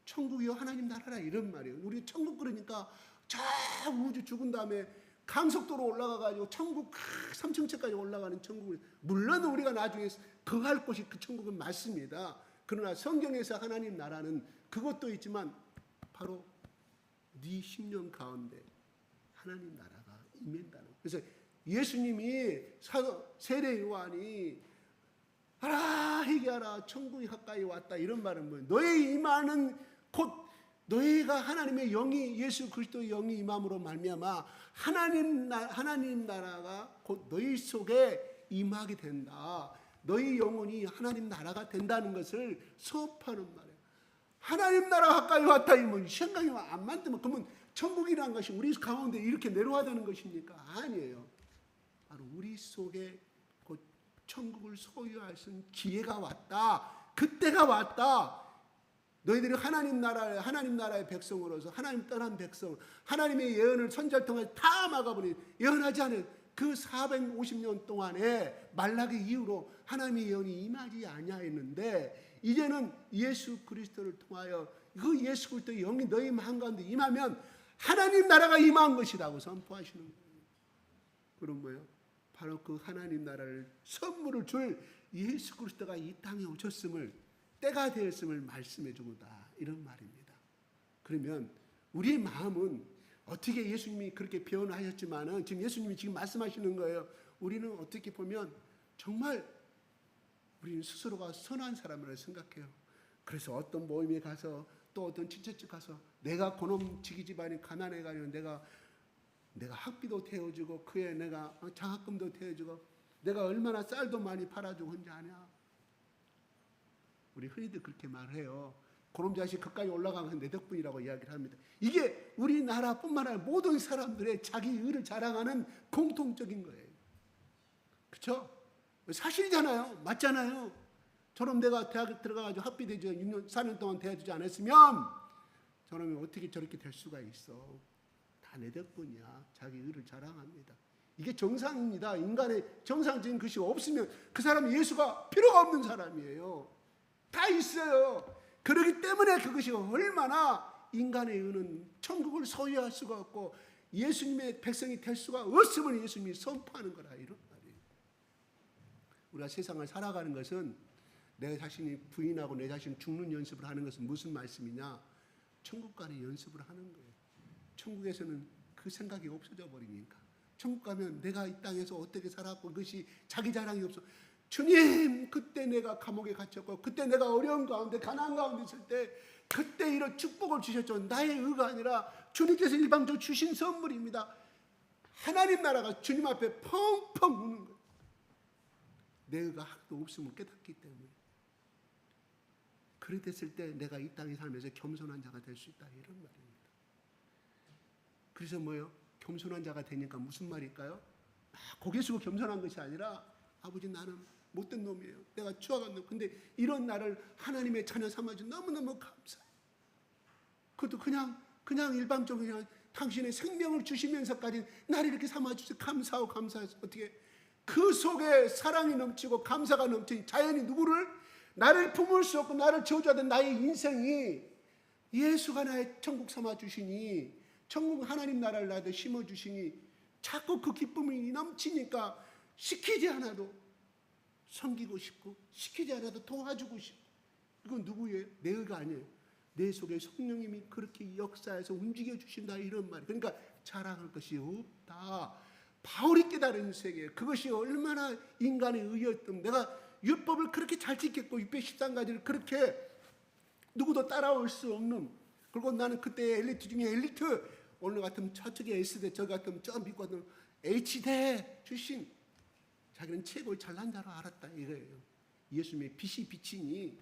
D: 천국이요 하나님 나라라 이런 말이에요. 우리 천국 그러니까 저 우주 죽은 다음에 강속도로 올라가가지고 천국 3층째까지 올라가는 천국을 물론 우리가 나중에 거할 곳이 그 천국은 맞습니다. 그러나 성경에서 하나님 나라는 그것도 있지만 바로 네 심령 가운데 하나님 나라가 임한다는. 그래서 예수님이 세례 요한이 하라 회개하라 천국이 가까이 왔다 이런 말은 뭐예요? 너의 임하는 곧 너희가 하나님의 영이 예수 그리스도의 영이 임함으로 말미암아 하나님 나라가 곧 너희 속에 임하게 된다. 너희 영혼이 하나님 나라가 된다는 것을 수업하는 말이에요. 하나님 나라 가까이 왔다 이면 생각이 안 맞으면 그러면 천국이라는 것이 우리 가운데 이렇게 내려와야 것입니까? 아니에요. 바로 우리 속에 곧 천국을 소유할 수 있는 기회가 왔다. 그때가 왔다. 너희들이 하나님 나라의 백성으로서 하나님 떠난 백성, 하나님의 예언을 선지자를 통해 다 막아버린 예언하지 않은 그 450년 동안에 말라기 이후로 하나님의 예언이 임하지 아니하였는데 이제는 예수 그리스도를 통하여 그 예수 그리스도의 영이 너희 마음 가운데 임하면 하나님 나라가 임한 것이라고 선포하시는 거예요. 그런 거예요. 바로 그 하나님 나라를 선물을 줄 예수 그리스도가 이 땅에 오셨음을 때가 되었음을 말씀해 주고다 이런 말입니다. 그러면 우리의 마음은 어떻게 예수님이 그렇게 표현하셨지만은 지금 예수님이 지금 말씀하시는 거예요. 우리는 어떻게 보면 정말 우리는 스스로가 선한 사람이라고 생각해요. 그래서 어떤 모임에 가서 또 어떤 친척집 가서 내가 고놈 지기 집안이 가난해가지고 내가 학비도 태워주고 그에 내가 장학금도 태워주고 내가 얼마나 쌀도 많이 팔아주고 혼자 하냐. 우리 흔히들 그렇게 말해요. 그놈 자식 그까지 올라간 건 내 덕분이라고 이야기를 합니다. 이게 우리나라뿐만 아니라 모든 사람들의 자기 의를 자랑하는 공통적인 거예요. 그렇죠? 사실이잖아요. 맞잖아요. 저놈 내가 대학 들어가가지고 학비 대주 6년 4년 동안 대주지 않았으면 저놈이 어떻게 저렇게 될 수가 있어. 다 내 덕분이야. 자기 의를 자랑합니다. 이게 정상입니다. 인간의 정상적인 것이 없으면 그 사람은 예수가 필요가 없는 사람이에요. 다 있어요. 그렇기 때문에 그것이 얼마나 인간의 의는 천국을 소유할 수가 없고 예수님의 백성이 될 수가 없음을 예수님이 선포하는 거라 이런 말이에요. 우리가 세상을 살아가는 것은 내 자신이 부인하고 내 자신 죽는 연습을 하는 것은 무슨 말씀이냐? 천국 가는 연습을 하는 거예요. 천국에서는 그 생각이 없어져 버리니까. 천국 가면 내가 이 땅에서 어떻게 살았고 그것이 자기 자랑이 없어. 주님, 그때 내가 감옥에 갇혔고 그때 내가 어려운 가운데 가난한 가운데 있을 때 그때 이런 축복을 주셨죠. 나의 의가 아니라 주님께서 일방적으로 주신 선물입니다. 하나님 나라가 주님 앞에 펑펑 우는 거예요. 내 의가 하나도 없음을 깨닫기 때문에. 그래 됐을 때 내가 이 땅에 살면서 겸손한 자가 될 수 있다 이런 말입니다. 그래서 뭐예요? 겸손한 자가 되니까 무슨 말일까요? 고개 숙이고 겸손한 것이 아니라 아버지 나는 못된 놈이에요. 내가 추악한 놈. 근데 이런 나를 하나님의 자녀 삼아준 너무너무 감사해요. 그것도 그냥 일방적으로 그냥 당신의 생명을 주시면서까지 나를 이렇게 삼아주셔서 감사하고 감사해서 어떻게 그 속에 사랑이 넘치고 감사가 넘치니 자연히 누구를 나를 품을 수 없고 나를 저주하던 나의 인생이 예수가 나의 천국 삼아주시니 천국 하나님 나라를 나한테 심어주시니 자꾸 그 기쁨이 넘치니까 시키지 않아도 섬기고 싶고 시키지 않아도 도와주고 싶고 이건 누구예요? 내 의가 아니에요. 내 속에 성령님이 그렇게 역사해서 움직여 주신다 이런 말이에요. 그러니까 자랑할 것이 없다. 바울이 깨달은 세계 그것이 얼마나 인간의 의였던 내가 율법을 그렇게 잘 지켰고 613가지를 그렇게 누구도 따라올 수 없는 그리고 나는 그때 엘리트 중에 엘리트 오늘 같으면 저쪽에 S대 저 같으면 저 미국 같으면 H대 출신 자기는 최고의 잘난 자로 알았다 이거예요. 예수님의 빛이 비치니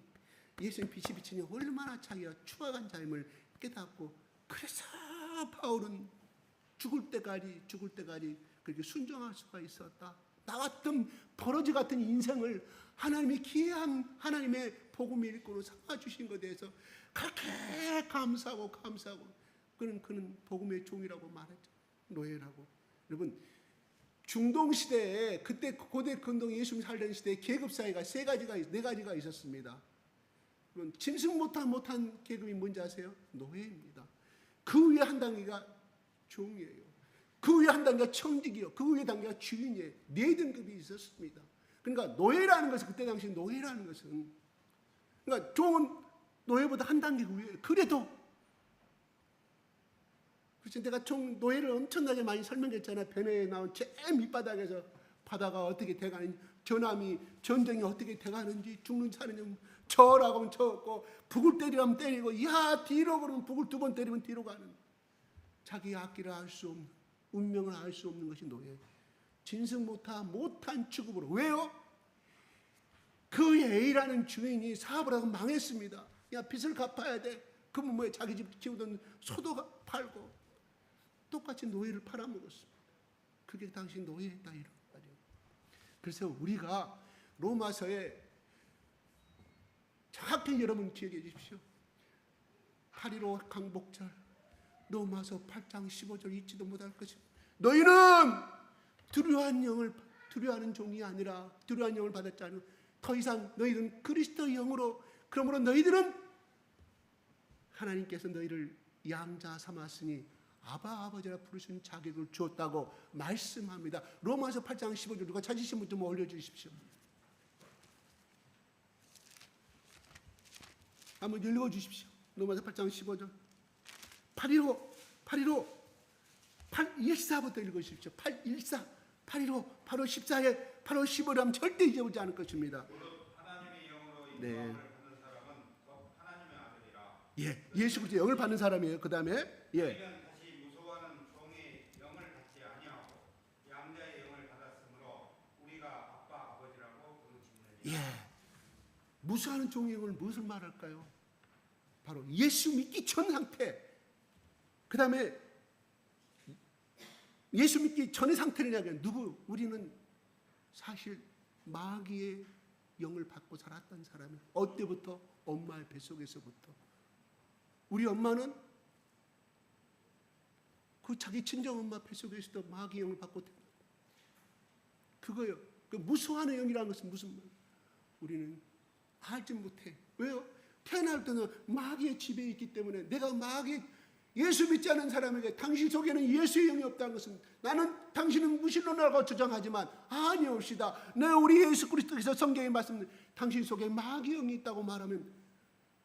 D: 예수님의 빛이 비치니 얼마나 자기가 추악한 자임을 깨닫고 그래서 바울은 죽을 때까지 그렇게 순종할 수가 있었다. 나 같은 버러지 같은 인생을 하나님이 귀한 하나님의 복음의 일꾼으로 삼아주신 것에 대해서 그렇게 감사하고 그는 복음의 종이라고 말했죠. 노예라고. 여러분 중동 시대에 그때 고대 근동 예수님 살던 시대에 계급 사회가 네 가지가 있었습니다. 여러분 짐승 못한 계급이 뭔지 아세요? 노예입니다. 그 위에 한 단계가 종이에요. 그 위에 한 단계가 청직이요. 그 위에 단계가 주인이에요. 네 등급이 있었습니다. 그러니까 노예라는 것은 그때 당시 노예라는 것은 그러니까 종은 노예보다 한 단계 위에 그래도 그래서 내가 종 노예를 엄청나게 많이 설명했잖아요. 베네에 나온 제일 밑바닥에서 바다가 어떻게 돼가는지 전함이 전쟁이 어떻게 돼가는지 죽는 사느냐 저라고 하면 저었고 북을 때리라면 때리고 야 뒤로 그러면 북을 2번 때리면 뒤로 가는 자기 앞길을 알 수 없는 운명을 알 수 없는 것이 노예. 진승 못한 취급으로. 왜요? 그 A라는 주인이 사업을 하고 망했습니다. 야 빚을 갚아야 돼. 그러면 뭐야? 자기 집 키우던 소도 팔고 똑같이 노예를 팔아먹었습니다. 그게 당시 노예다 이런 말이에요. 그래서 우리가 로마서에 정확히 여러분 기억해 주십시오. 8.15 강복절 로마서 8장 15절 잊지도 못할 것입니다. 너희는 두려워하는 종이 아니라 두려워하는 영을 받았지 않은 더 이상 너희는 그리스도의 영으로 그러므로 너희들은 하나님께서 너희를 양자 삼았으니 아바 아버지라 부르시는 자격을 주었다고 말씀합니다. 로마서 8장 15절 누가 찾으신 분 좀 올려주십시오. 한번 읽어주십시오. 로마서 8장 15절 8.15 8.14부터 읽으십시오. 8.14 8.15 8월 14일 8월 15일 하면 절대 잊어버리지 않을 것입니다.
E: 하나님의 영으로
D: 네.
E: 인도함을 받는 사람은 곧 하나님의 아들이라.
D: 예, 예수 그리스도 영을 받는 사람이에요. 그 다음에
E: 너희는 다시 무서워하는 종의 영을 받지 아니하고 양자의 영을 받았으므로 우리가 아빠 아버지라고 부르짖느니라.
D: 무수하는 종의 영을 무엇을 말할까요? 바로 예수 믿기 전 상태. 그 다음에 예수 믿기 전의 상태를 이야기하는 누구? 우리는 사실 마귀의 영을 받고 살았던 사람이에요. 어때부터? 엄마의 뱃속에서부터. 우리 엄마는 그 자기 친정엄마 뱃속에서도 마귀의 영을 받고 그거예요. 그 무수하는 영이라는 것은 무슨 말? 우리는 알지 못해. 왜요? 태어날 때는 마귀의 지배에 있기 때문에 내가 마귀의 예수 믿지 않는 사람에게 당신 속에는 예수의 영이 없다는 것은 나는 당신은 무신론이라고 주장하지만 아니옵시다. 내 우리 예수 그리스도께서 성경에 말씀드린 당신 속에 마귀 영이 있다고 말하면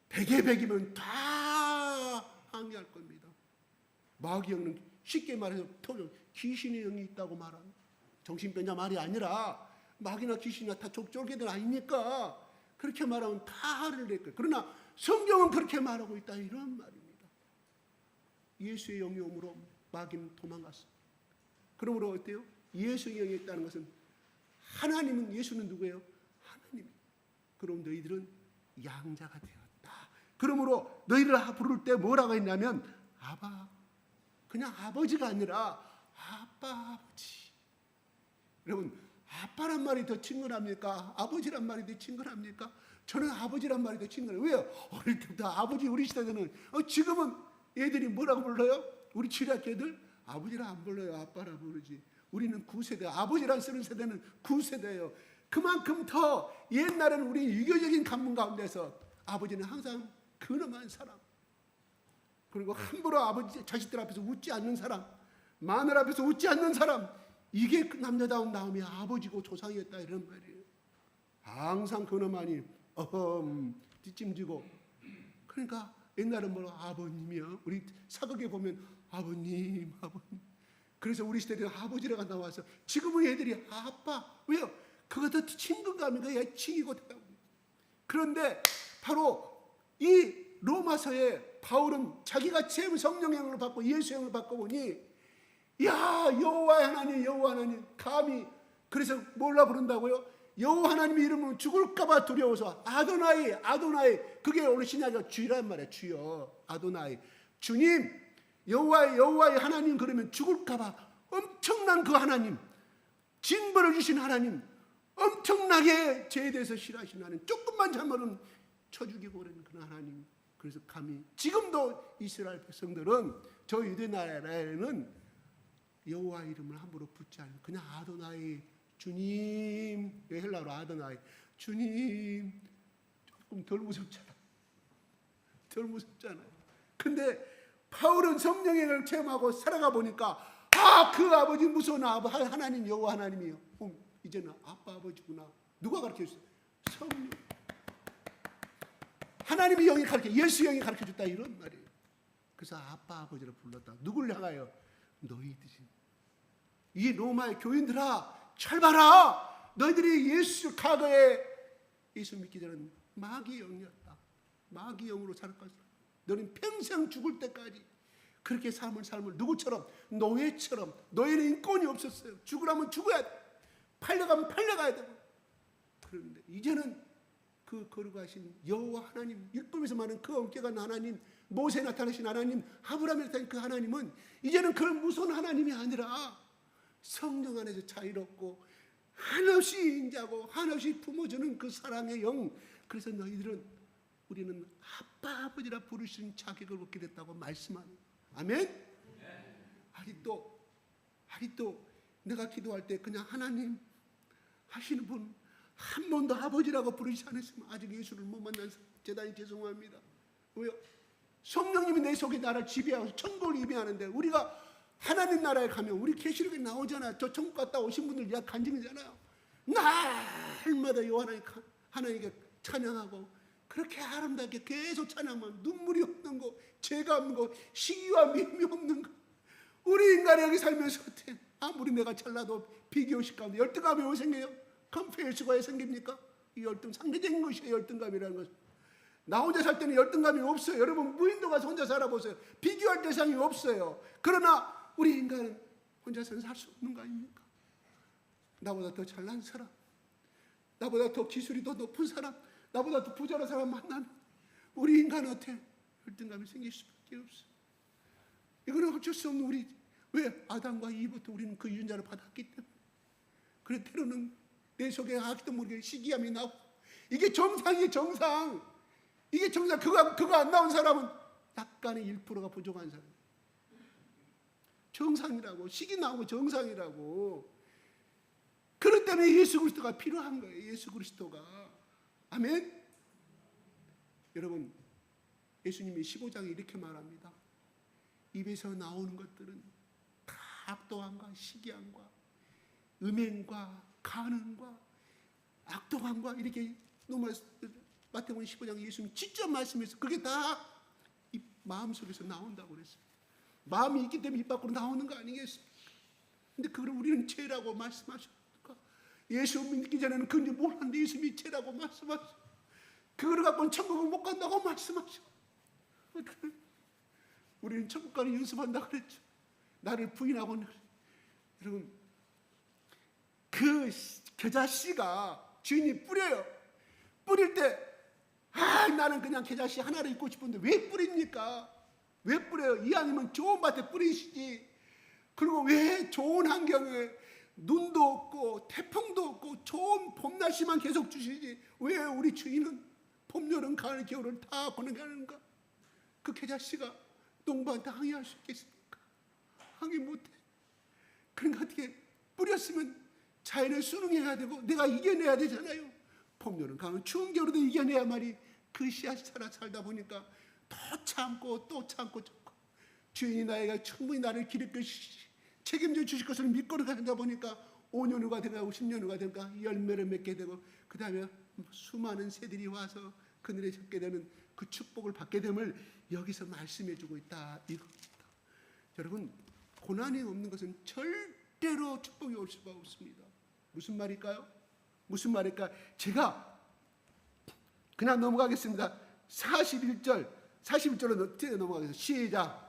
D: 백에 백이면 다 항의할 겁니다. 마귀 영은 쉽게 말해서 귀신의 영이 있다고 말하는 정신병자 말이 아니라 마귀나 귀신이나 다 족쫄개들 아닙니까? 그렇게 말하면 다 화를 낼 거예요. 그러나 성경은 그렇게 말하고 있다 이런 말입니다. 예수의 영이 오므로 마귀는 도망갔어. 그러므로 어때요? 예수의 영이 있다는 것은 하나님은 예수는 누구예요? 하나님. 그럼 너희들은 양자가 되었다. 그러므로 너희를 부를 때 뭐라고 했냐면 아바. 그냥 아버지가 아니라 아빠 아버지. 여러분 아빠란 말이 더 친근합니까? 아버지란 말이 더 친근합니까? 저는 아버지란 말이 더 친근해요. 왜요? 어릴 때부터 아버지 우리 시대는 지금은 애들이 뭐라고 불러요? 우리 취략 애들 아버지라 안 불러요. 아빠라 부르지. 우리는 9세대 아버지란 쓰는 세대는 9세대예요. 그만큼 더 옛날에는 우리 유교적인 관문 가운데서 아버지는 항상 근엄한 사람, 그리고 함부로 아버지 자식들 앞에서 웃지 않는 사람, 마늘 앞에서 웃지 않는 사람, 이게 남자다운 마음이 아버지고 조상이었다 이런 말이에요. 항상 근엄하니 뒷짐지고. 그러니까 옛날은 뭐 아버님이요. 우리 사극에 보면 아버님. 그래서 우리 시대에 아버지라가 나와서 지금은 애들이 아빠. 왜요? 그것도 친근감이고 애칭이고. 그런데 바로 이 로마서에 바울은 자기가 처음 성령의 영을 받고 예수의 영을 받고 보니 야 여호와 하나님 감히 그래서 뭘라 부른다고요? 여호와 하나님의 이름은 죽을까봐 두려워서 아도나이 그게 오늘 신약의 주란 말이에요. 주여 아도나이 주님 여호와의 하나님 그러면 죽을까봐 엄청난 그 하나님 징벌을 주신 하나님 엄청나게 죄에 대해서 싫어하시는 하나님 조금만 잘못은 쳐 죽이고 그러는 그런 하나님. 그래서 감히 지금도 이스라엘 백성들은 저 유대 나라에는 여호와 이름을 함부로 붙지 않는 그냥 아도나이 주님 헬라어로 아도나이 주님 조금 덜 무섭잖아요. 근데 바울은 성령의 영을 체험하고 살아가 보니까 그 아버지 무서운 하나님 여호와 하나님이요. 이제는 아빠 아버지구나. 누가 가르쳐줬어요? 성령. 하나님의 영이 예수 영이 가르쳐줬다 이런 말이에요. 그래서 아빠 아버지를 불렀다. 누굴 향하여? 너희들이. 이 로마의 교인들아 잘 봐라. 너희들이 예수 과거에 예수 믿기 전에는 마귀 영이었다. 마귀 영으로 살 것이다. 너는 평생 죽을 때까지 그렇게 삶을 누구처럼? 노예처럼. 노예는 인권이 없었어요. 죽으라면 죽어야 돼. 팔려가면 팔려가야 되고. 그런데 이제는 그 거룩하신 여호와 하나님, 율법에서 말하는 그 엄격한 하나님, 모세에 나타나신 하나님, 아브라함에 나타난 그 하나님은 이제는 그 무서운 하나님이 아니라 성령 안에서 자유롭고 한없이 인자고 한없이 품어주는 그 사랑의 영. 그래서 우리는 아빠 아버지라 부르시는 자격을 얻게 됐다고 말씀하는. 아멘. 아직도 내가 기도할 때 그냥 하나님 하시는 분 한 번도 아버지라고 부르지 않았으면 아직 예수를 못 만난 대단히 죄송합니다. 왜요? 성령님이 내 속에 나를 지배하고 천국을 임해하는데 우리가 하나님 나라에 가면 우리 계시록에 나오잖아. 저 천국 갔다 오신 분들 간증이잖아요. 날마다 하나님께 찬양하고 그렇게 아름답게 계속 찬양하면 눈물이 없는 거, 죄가 없는 거, 시기와 미움이 없는 거. 우리 인간이 여기 살면서 어때? 아무리 내가 잘나도 비교식 가운데 열등감이 왜 생겨요? 컴페어스가 왜 생깁니까? 이 열등 상대적인 것이에요. 열등감이라는 것은. 나 혼자 살 때는 열등감이 없어요. 여러분 무인도 가서 혼자 살아보세요. 비교할 대상이 없어요. 그러나 우리 인간은 혼자서는 살 수 없는 거 아닙니까? 나보다 더 잘난 사람, 나보다 더 기술이 더 높은 사람, 나보다 더 부자란 사람 만나면 우리 인간은 어때? 열등감이 생길 수밖에 없어요. 이거는 어쩔 수 없는 우리. 왜? 아담과 이브부터 우리는 그 유전자를 받았기 때문에. 그래 때로는 내 속에 아직도 모르게 시기함이 나고 이게 정상이에요. 정상. 이게 정상. 그거 안 나온 사람은 약간의 1%가 부족한 사람. 정상이라고. 시기 나오고 정상이라고. 그렇기 때문에 예수 그리스도가 필요한 거예요. 예수 그리스도가. 아멘. 여러분 예수님이 15장에 이렇게 말합니다. 입에서 나오는 것들은 다 악독함과 시기함과 음행과 간음과 악독함과 이렇게 마태복음 15장 예수님이 직접 말씀해서 그게 다 이 마음속에서 나온다고 그랬어요. 마음이 있기 때문에 입 밖으로 나오는 거 아니겠습니까? 근데 그걸 우리는 죄라고 말씀하셨을까? 예수 믿기 전에는 그런지 몰랐는데 예수님이 죄라고 말씀하셨어요. 그거를 갖고는 천국을 못 간다고 말씀하셨어요. 우리는 천국 가는 연습한다 그랬죠. 나를 부인하고. 여러분, 그 겨자씨가 주인이 뿌려요. 뿌릴 때 나는 그냥 겨자씨 하나를 입고 싶은데 왜 뿌립니까? 왜 뿌려요? 이왕이면 좋은 밭에 뿌리시지. 그리고 왜 좋은 환경에 눈도 없고 태풍도 없고 좋은 봄날씨만 계속 주시지 왜 우리 주인은 봄, 여름, 가을, 겨울을 다 보내게 하는가? 그 겨자씨가 농부한테 항의할 수 있겠습니까? 항의 못해. 그러니까 어떻게 뿌렸으면 자연에 순응해야 되고 내가 이겨내야 되잖아요. 봄, 여름, 가을, 추운 겨울도 이겨내야만이 그 씨앗이 살다 보니까 또 참고 주인이 나에게 충분히 나를 기를 것이 책임져 주실 것을 믿고 가다 보니까 5년 후가 되고 10년 후가 되니까 열매를 맺게 되고 그 다음에 수많은 새들이 와서 그늘에 젖게 되는 그 축복을 받게 됨을 여기서 말씀해 주고 있다 이겁니다. 여러분, 고난이 없는 것은 절대로 축복이 올 수가 없습니다. 무슨 말일까요? 무슨 말일까? 제가 그냥 넘어가겠습니다. 41절로 넘어가겠습니다. 시작.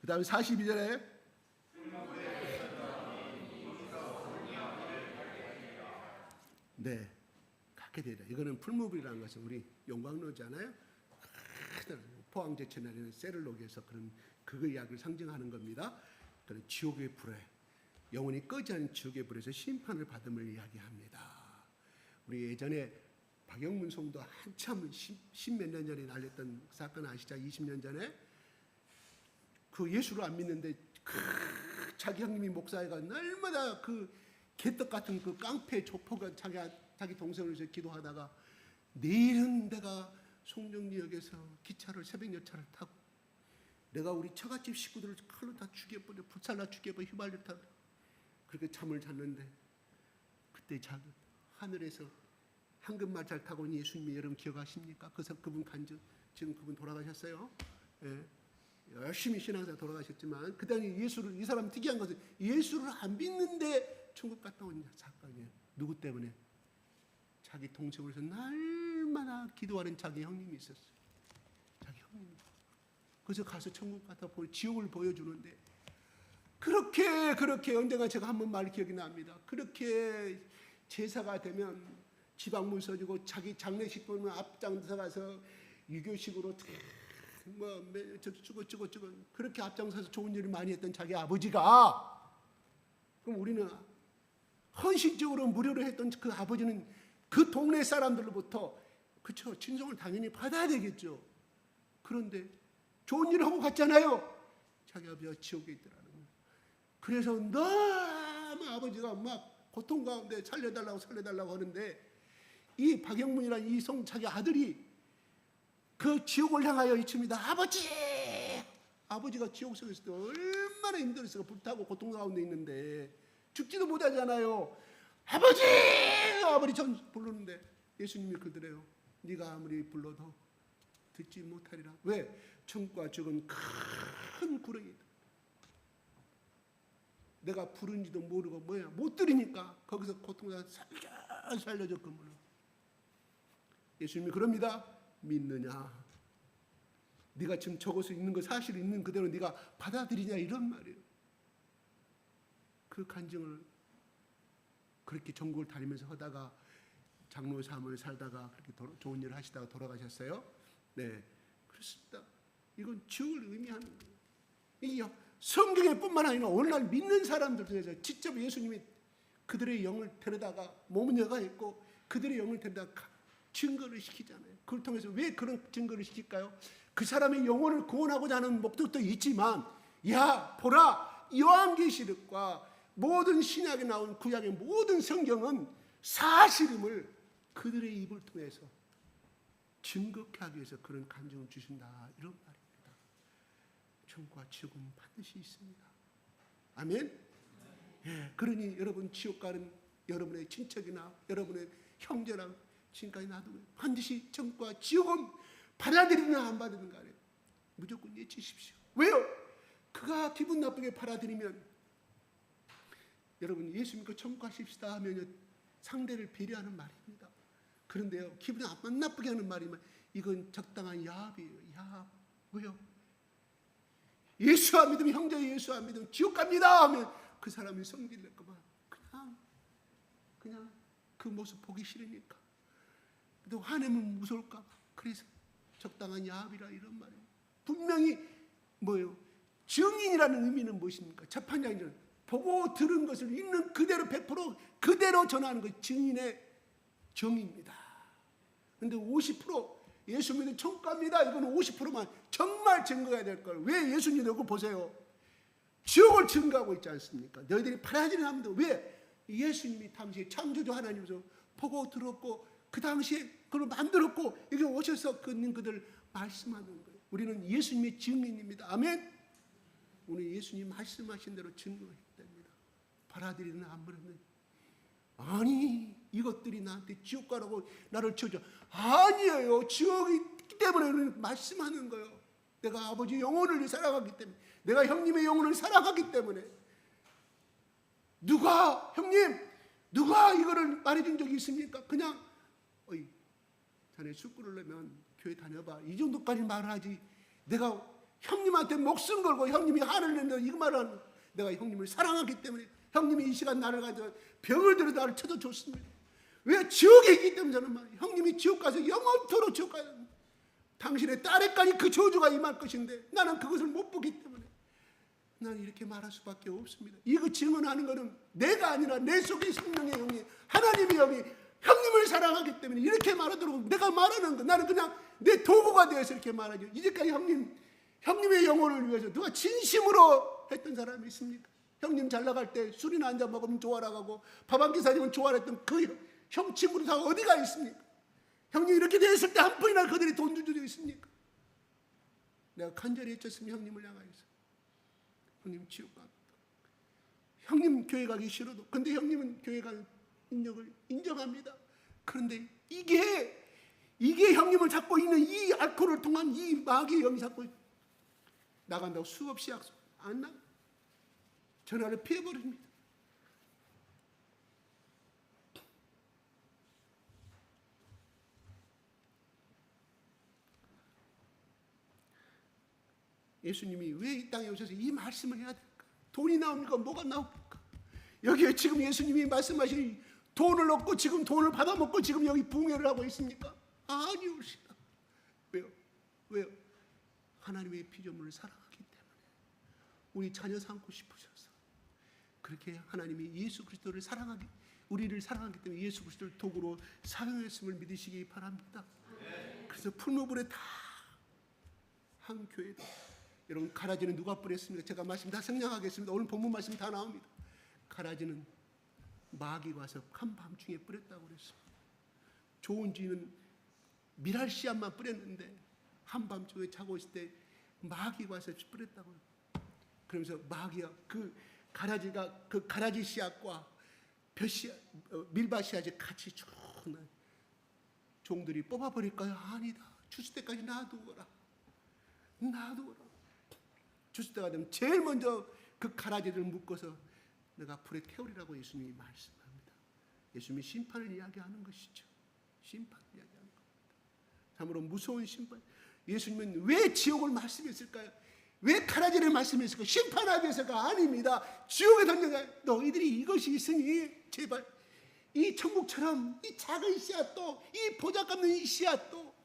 D: 그 다음에 42절에 네, 갖게 되리라. 이거는 풀무불이라는 것은 우리 용광로잖아요. 포항제천에는 쇠를 녹여서 그거 이야기를 상징하는 겁니다. 그런 지옥의 불에 영원히 꺼지 않은 지옥의 불에서 심판을 받음을 이야기합니다. 우리 예전에 박영문 성도 한참 십몇 년 전에 날렸던 사건 아시죠? 20년 전에 그 예수를 안 믿는데 자기 형님이 목사회가 날마다 그 개떡 같은 그 깡패 조폭가 자기 동생을 위해서 기도하다가 내일은 내가 송정리역에서 기차를 새벽 열차를 타고 내가 우리 처갓집 식구들을 칼로 다 죽여버려 불살라 죽여버려 휘발유 타고 그렇게 잠을 잤는데 그때 하늘에서 황금마차를 타고 온 예수님이 여러분 기억하십니까? 그래서 그분 지금 그분 돌아가셨어요. 예. 열심히 신앙사 돌아가셨지만 그다음에 이 사람 특이한 것은 예수를 안 믿는데 천국 갔다 온 사건이에요. 누구 때문에? 자기 동생을 위해서 날마다 기도하는 자기 형님이 있었어요. 자기 형님. 그래서 가서 천국 갔다 지옥을 보여주는데 그렇게 언젠가 제가 한번 말 기억이 납니다. 그렇게 제사가 되면 지방문 써주고 자기 장례식 보면 앞장서 가서 유교식으로 쭈고 그렇게 앞장서서 좋은 일을 많이 했던 자기 아버지가 그럼 우리는 헌신적으로 무료로 했던 그 아버지는 그 동네 사람들로부터 그렇죠 친송을 당연히 받아야 되겠죠. 그런데 좋은 일을 하고 갔잖아요. 자기 아버지가 지옥에 있더라는 거예요. 그래서 너무 아버지가 막 고통 가운데 살려달라고 하는데 이 박영문이라는 이 자기 아들이 그 지옥을 향하여 외칩니다. 아버지가 지옥 속에서 얼마나 힘들었어요. 불타고 고통 가운데 있는데 죽지도 못하잖아요. 아버지 전 부르는데 예수님이 그러더래요. 네가 아무리 불러도 듣지 못하리라. 왜? 천국과 지옥은 큰 구렁이다. 내가 부른지도 모르고 못 들으니까 거기서 고통을 살려줬건물로. 예수님이 그럽니다. 믿느냐? 네가 지금 적어서 있는 거 사실 있는 그대로 네가 받아들이냐 이런 말이에요. 그 간증을 그렇게 전국을 다니면서 하다가 장로 사무를 살다가 그렇게 좋은 일을 하시다가 돌아가셨어요. 네, 그렇습니다. 이건 지옥을 의미하는 거예요. 이게 성경에뿐만 아니라 오늘날 믿는 사람들 중에서 직접 예수님이 그들의 영을 데려다가 몸은 여가 있고 그들의 영을 데려다가 증거를 시키잖아요. 그걸 통해서 왜 그런 증거를 시킬까요? 그 사람의 영혼을 구원하고자 하는 목적도 있지만 야 보라 요한계시록과 모든 신약에 나온 구약의 모든 성경은 사실임을 그들의 입을 통해서 증거케 하기 위해서 그런 간증을 주신다, 이런 말입니다. 천국과 지옥은 반드시 있습니다. 아멘. 예, 그러니 여러분 지옥 가는 여러분의 친척이나 여러분의 형제랑 지금까지 놔두고 반드시 천국과 지옥은 받아들이나 안 받아들이는가 하래요. 무조건 예치십시오. 왜요? 그가 기분 나쁘게 받아들이면, 여러분 예수 믿고 천국 가십시다 하면 상대를 배려하는 말입니다. 그런데요, 기분이 안 나쁘게 하는 말이면 이건 적당한 야합이에요. 야합. 왜요? 예수 안 믿으면, 형제 예수 안 믿으면 지옥 갑니다 하면 그 사람이 성질 낼까 봐 그냥 그 모습 보기 싫으니까, 또 화내면 무서울까 봐, 그래서 적당한 야합이라 이런 말이에요. 분명히 뭐예요? 증인이라는 의미는 무엇입니까? 재판장이는 보고 들은 것을 있는 그대로 100% 그대로 전하는 것, 증인의 정의입니다. 그런데 50% 예수 믿는 천국 갑니다, 이건 50%만 정말 증거해야 될 걸. 왜 예수님 여기 보세요, 지옥을 증거하고 있지 않습니까? 너희들이 파라지를 하면 왜? 예수님이 당시에 창조주 하나님께서 보고 들었고 그 당시에 그걸 만들었고 여기 오셔서 그들 말씀하는 거예요. 우리는 예수님의 증인입니다. 아멘. 오늘 예수님 말씀하신 대로 증거해야 됩니다. 받아들이는 안 받아들이는, 아니 이것들이 나한테 지옥 가라고 나를 쳐줘, 아니에요. 지옥이 있기 때문에 우리는 말씀하는 거예요. 내가 아버지 영혼을 사랑하기 때문에, 내가 형님의 영혼을 사랑하기 때문에. 형님 누가 이거를 말해준 적이 있습니까? 그냥 어이 자네 술 끊으려면 교회 다녀봐, 이 정도까지 말하지. 내가 형님한테 목숨 걸고 형님이 화를 낸다 이거 말은, 내가 형님을 사랑하기 때문에 형님이 이 시간 나를 가져 병을 들어 나를 쳐줘줬습니다. 왜? 지옥에 있기 때문에. 저는 말, 형님이 지옥 가서 영원토록 지옥 가야 됩니다. 당신의 딸에까지 그 저주가 임할 것인데 나는 그것을 못 보기 때문에 나는 이렇게 말할 수밖에 없습니다. 이거 증언하는 것은 내가 아니라 내 속에 성령의 영이, 하나님의 영이 형님을 사랑하기 때문에 이렇게 말하도록 내가 말하는 거, 나는 그냥 내 도구가 되어서 이렇게 말하죠. 이제까지 형님의 영혼을 위해서 누가 진심으로 했던 사람이 있습니까? 형님 잘 나갈 때 술이나 한잔 먹으면 좋아라가고 밥 한 끼 사주면 좋아했던 그 형 친구들 다 어디가 있습니까? 형님 이렇게 되었을 때 한 푼이나 그들이 돈 준 적이 있습니까? 내가 간절히 외쳤으면 형님을 향하여서 형님 지옥 갑니다. 형님 교회 가기 싫어도, 근데 형님은 교회 갈 인력을 인정합니다. 그런데 이게 형님을 잡고 있는 이 알코올을 통한 이 마귀의 영이 잡고 나간다고 수없이 약속 안 나가. 전화를 피해버립니다. 예수님이 왜 이 땅에 오셔서 이 말씀을 해야 될까? 돈이 나옵니까? 뭐가 나옵니까? 여기에 지금 예수님이 말씀하신 돈을 얻고 지금 돈을 받아먹고 지금 여기 붕괴를 하고 있습니까? 아니오시다. 왜요? 하나님의 피조물을 사랑하기 때문에, 우리 자녀 삼고 싶으셔서 그렇게 하나님이 예수 그리스도를 사랑하기, 우리를 사랑하기 때문에 예수 그리스도를 도구로 사용했음을 믿으시기 바랍니다. 그래서 풀무불에 다 한 교회도, 여러분 가라지는 누가 뿌렸습니까? 제가 말씀 다 생략하겠습니다. 오늘 본문 말씀 다 나옵니다. 가라지는 마귀가 와서 한밤중에 뿌렸다고 그랬습니다. 좋은 지는 미랄 씨앗만 뿌렸는데 한밤중에 자고 있을 때 마귀가 와서 뿌렸다고. 그러면서 마귀가 그 가라지가 그 가라지 씨앗과 밀밭 씨앗이 같이 쭉 종들이 뽑아버릴까요? 아니다. 주실 때까지 놔두어라. 주실 때가 되면 제일 먼저 그 가라지를 묶어서 내가 불에 태우리라고 예수님이 말씀합니다. 예수님이 심판을 이야기하는 것이죠. 심판을 이야기하는 겁니다. 참으로 무서운 심판. 예수님은 왜 지옥을 말씀했을까요? 왜 가라지를 말씀했을까요? 심판하기 위해서가 아닙니다. 지옥에 던져가 너희들이 이것이 있으니 제발 이 천국처럼 이 작은 씨앗도, 이 보잘것없는 이 씨앗도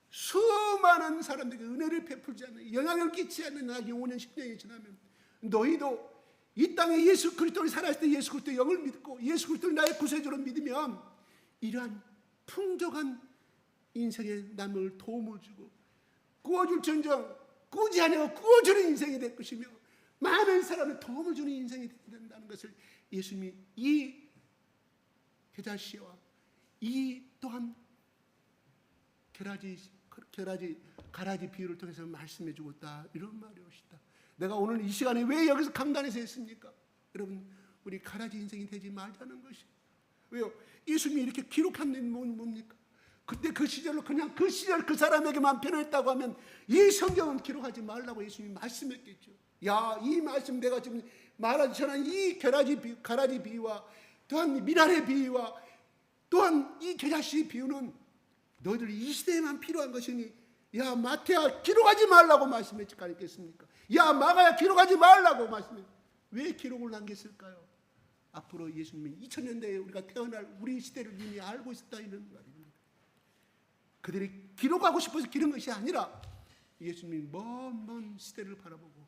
D: 수많은 사람들에게 은혜를 베풀지 않는, 영향을 끼치지 않는 나중에 5년 10년이 지나면 너희도 이 땅에 예수 그리스도를 살아있을 때 예수 그리스도의 영을 믿고 예수 그리스도를 나의 구세주로 믿으면 이러한 풍족한 인생에 남을 도움을 주고 구워줄 전쟁 꾸지 않고 구워주는 인생이 될 것이며, 많은 사람의 도움을 주는 인생이 된다는 것을 예수님이 이 겨자씨와 이 또한 가라지 비유를 통해서 말씀해 주었다. 이런 말이 오시다. 내가 오늘 이 시간에 왜 여기서 강단에서 했습니까? 여러분, 우리 가라지 인생이 되지 말자는 것이. 왜요? 예수님이 이렇게 기록한 게 뭡니까? 그때 그 시절로 그냥 그 시절 그 사람에게만 편했다고 하면 이 성경은 기록하지 말라고 예수님이 말씀했겠죠. 야, 이 말씀 내가 지금 말하지처럼 이 가라지 비유와 또한 미랄의 비유와 또한 이 겨자씨 비유는 너희들 이 시대에만 필요한 것이니, 야 마태야 기록하지 말라고 말씀했지 않겠습니까? 야 마가야 기록하지 말라고 말씀했. 왜 기록을 남겼을까요? 앞으로 예수님이 2000년대에 우리가 태어날 우리 시대를 이미 알고 있었다 이런 말입니다. 그들이 기록하고 싶어서 기른 것이 아니라 예수님이 먼 시대를 바라보고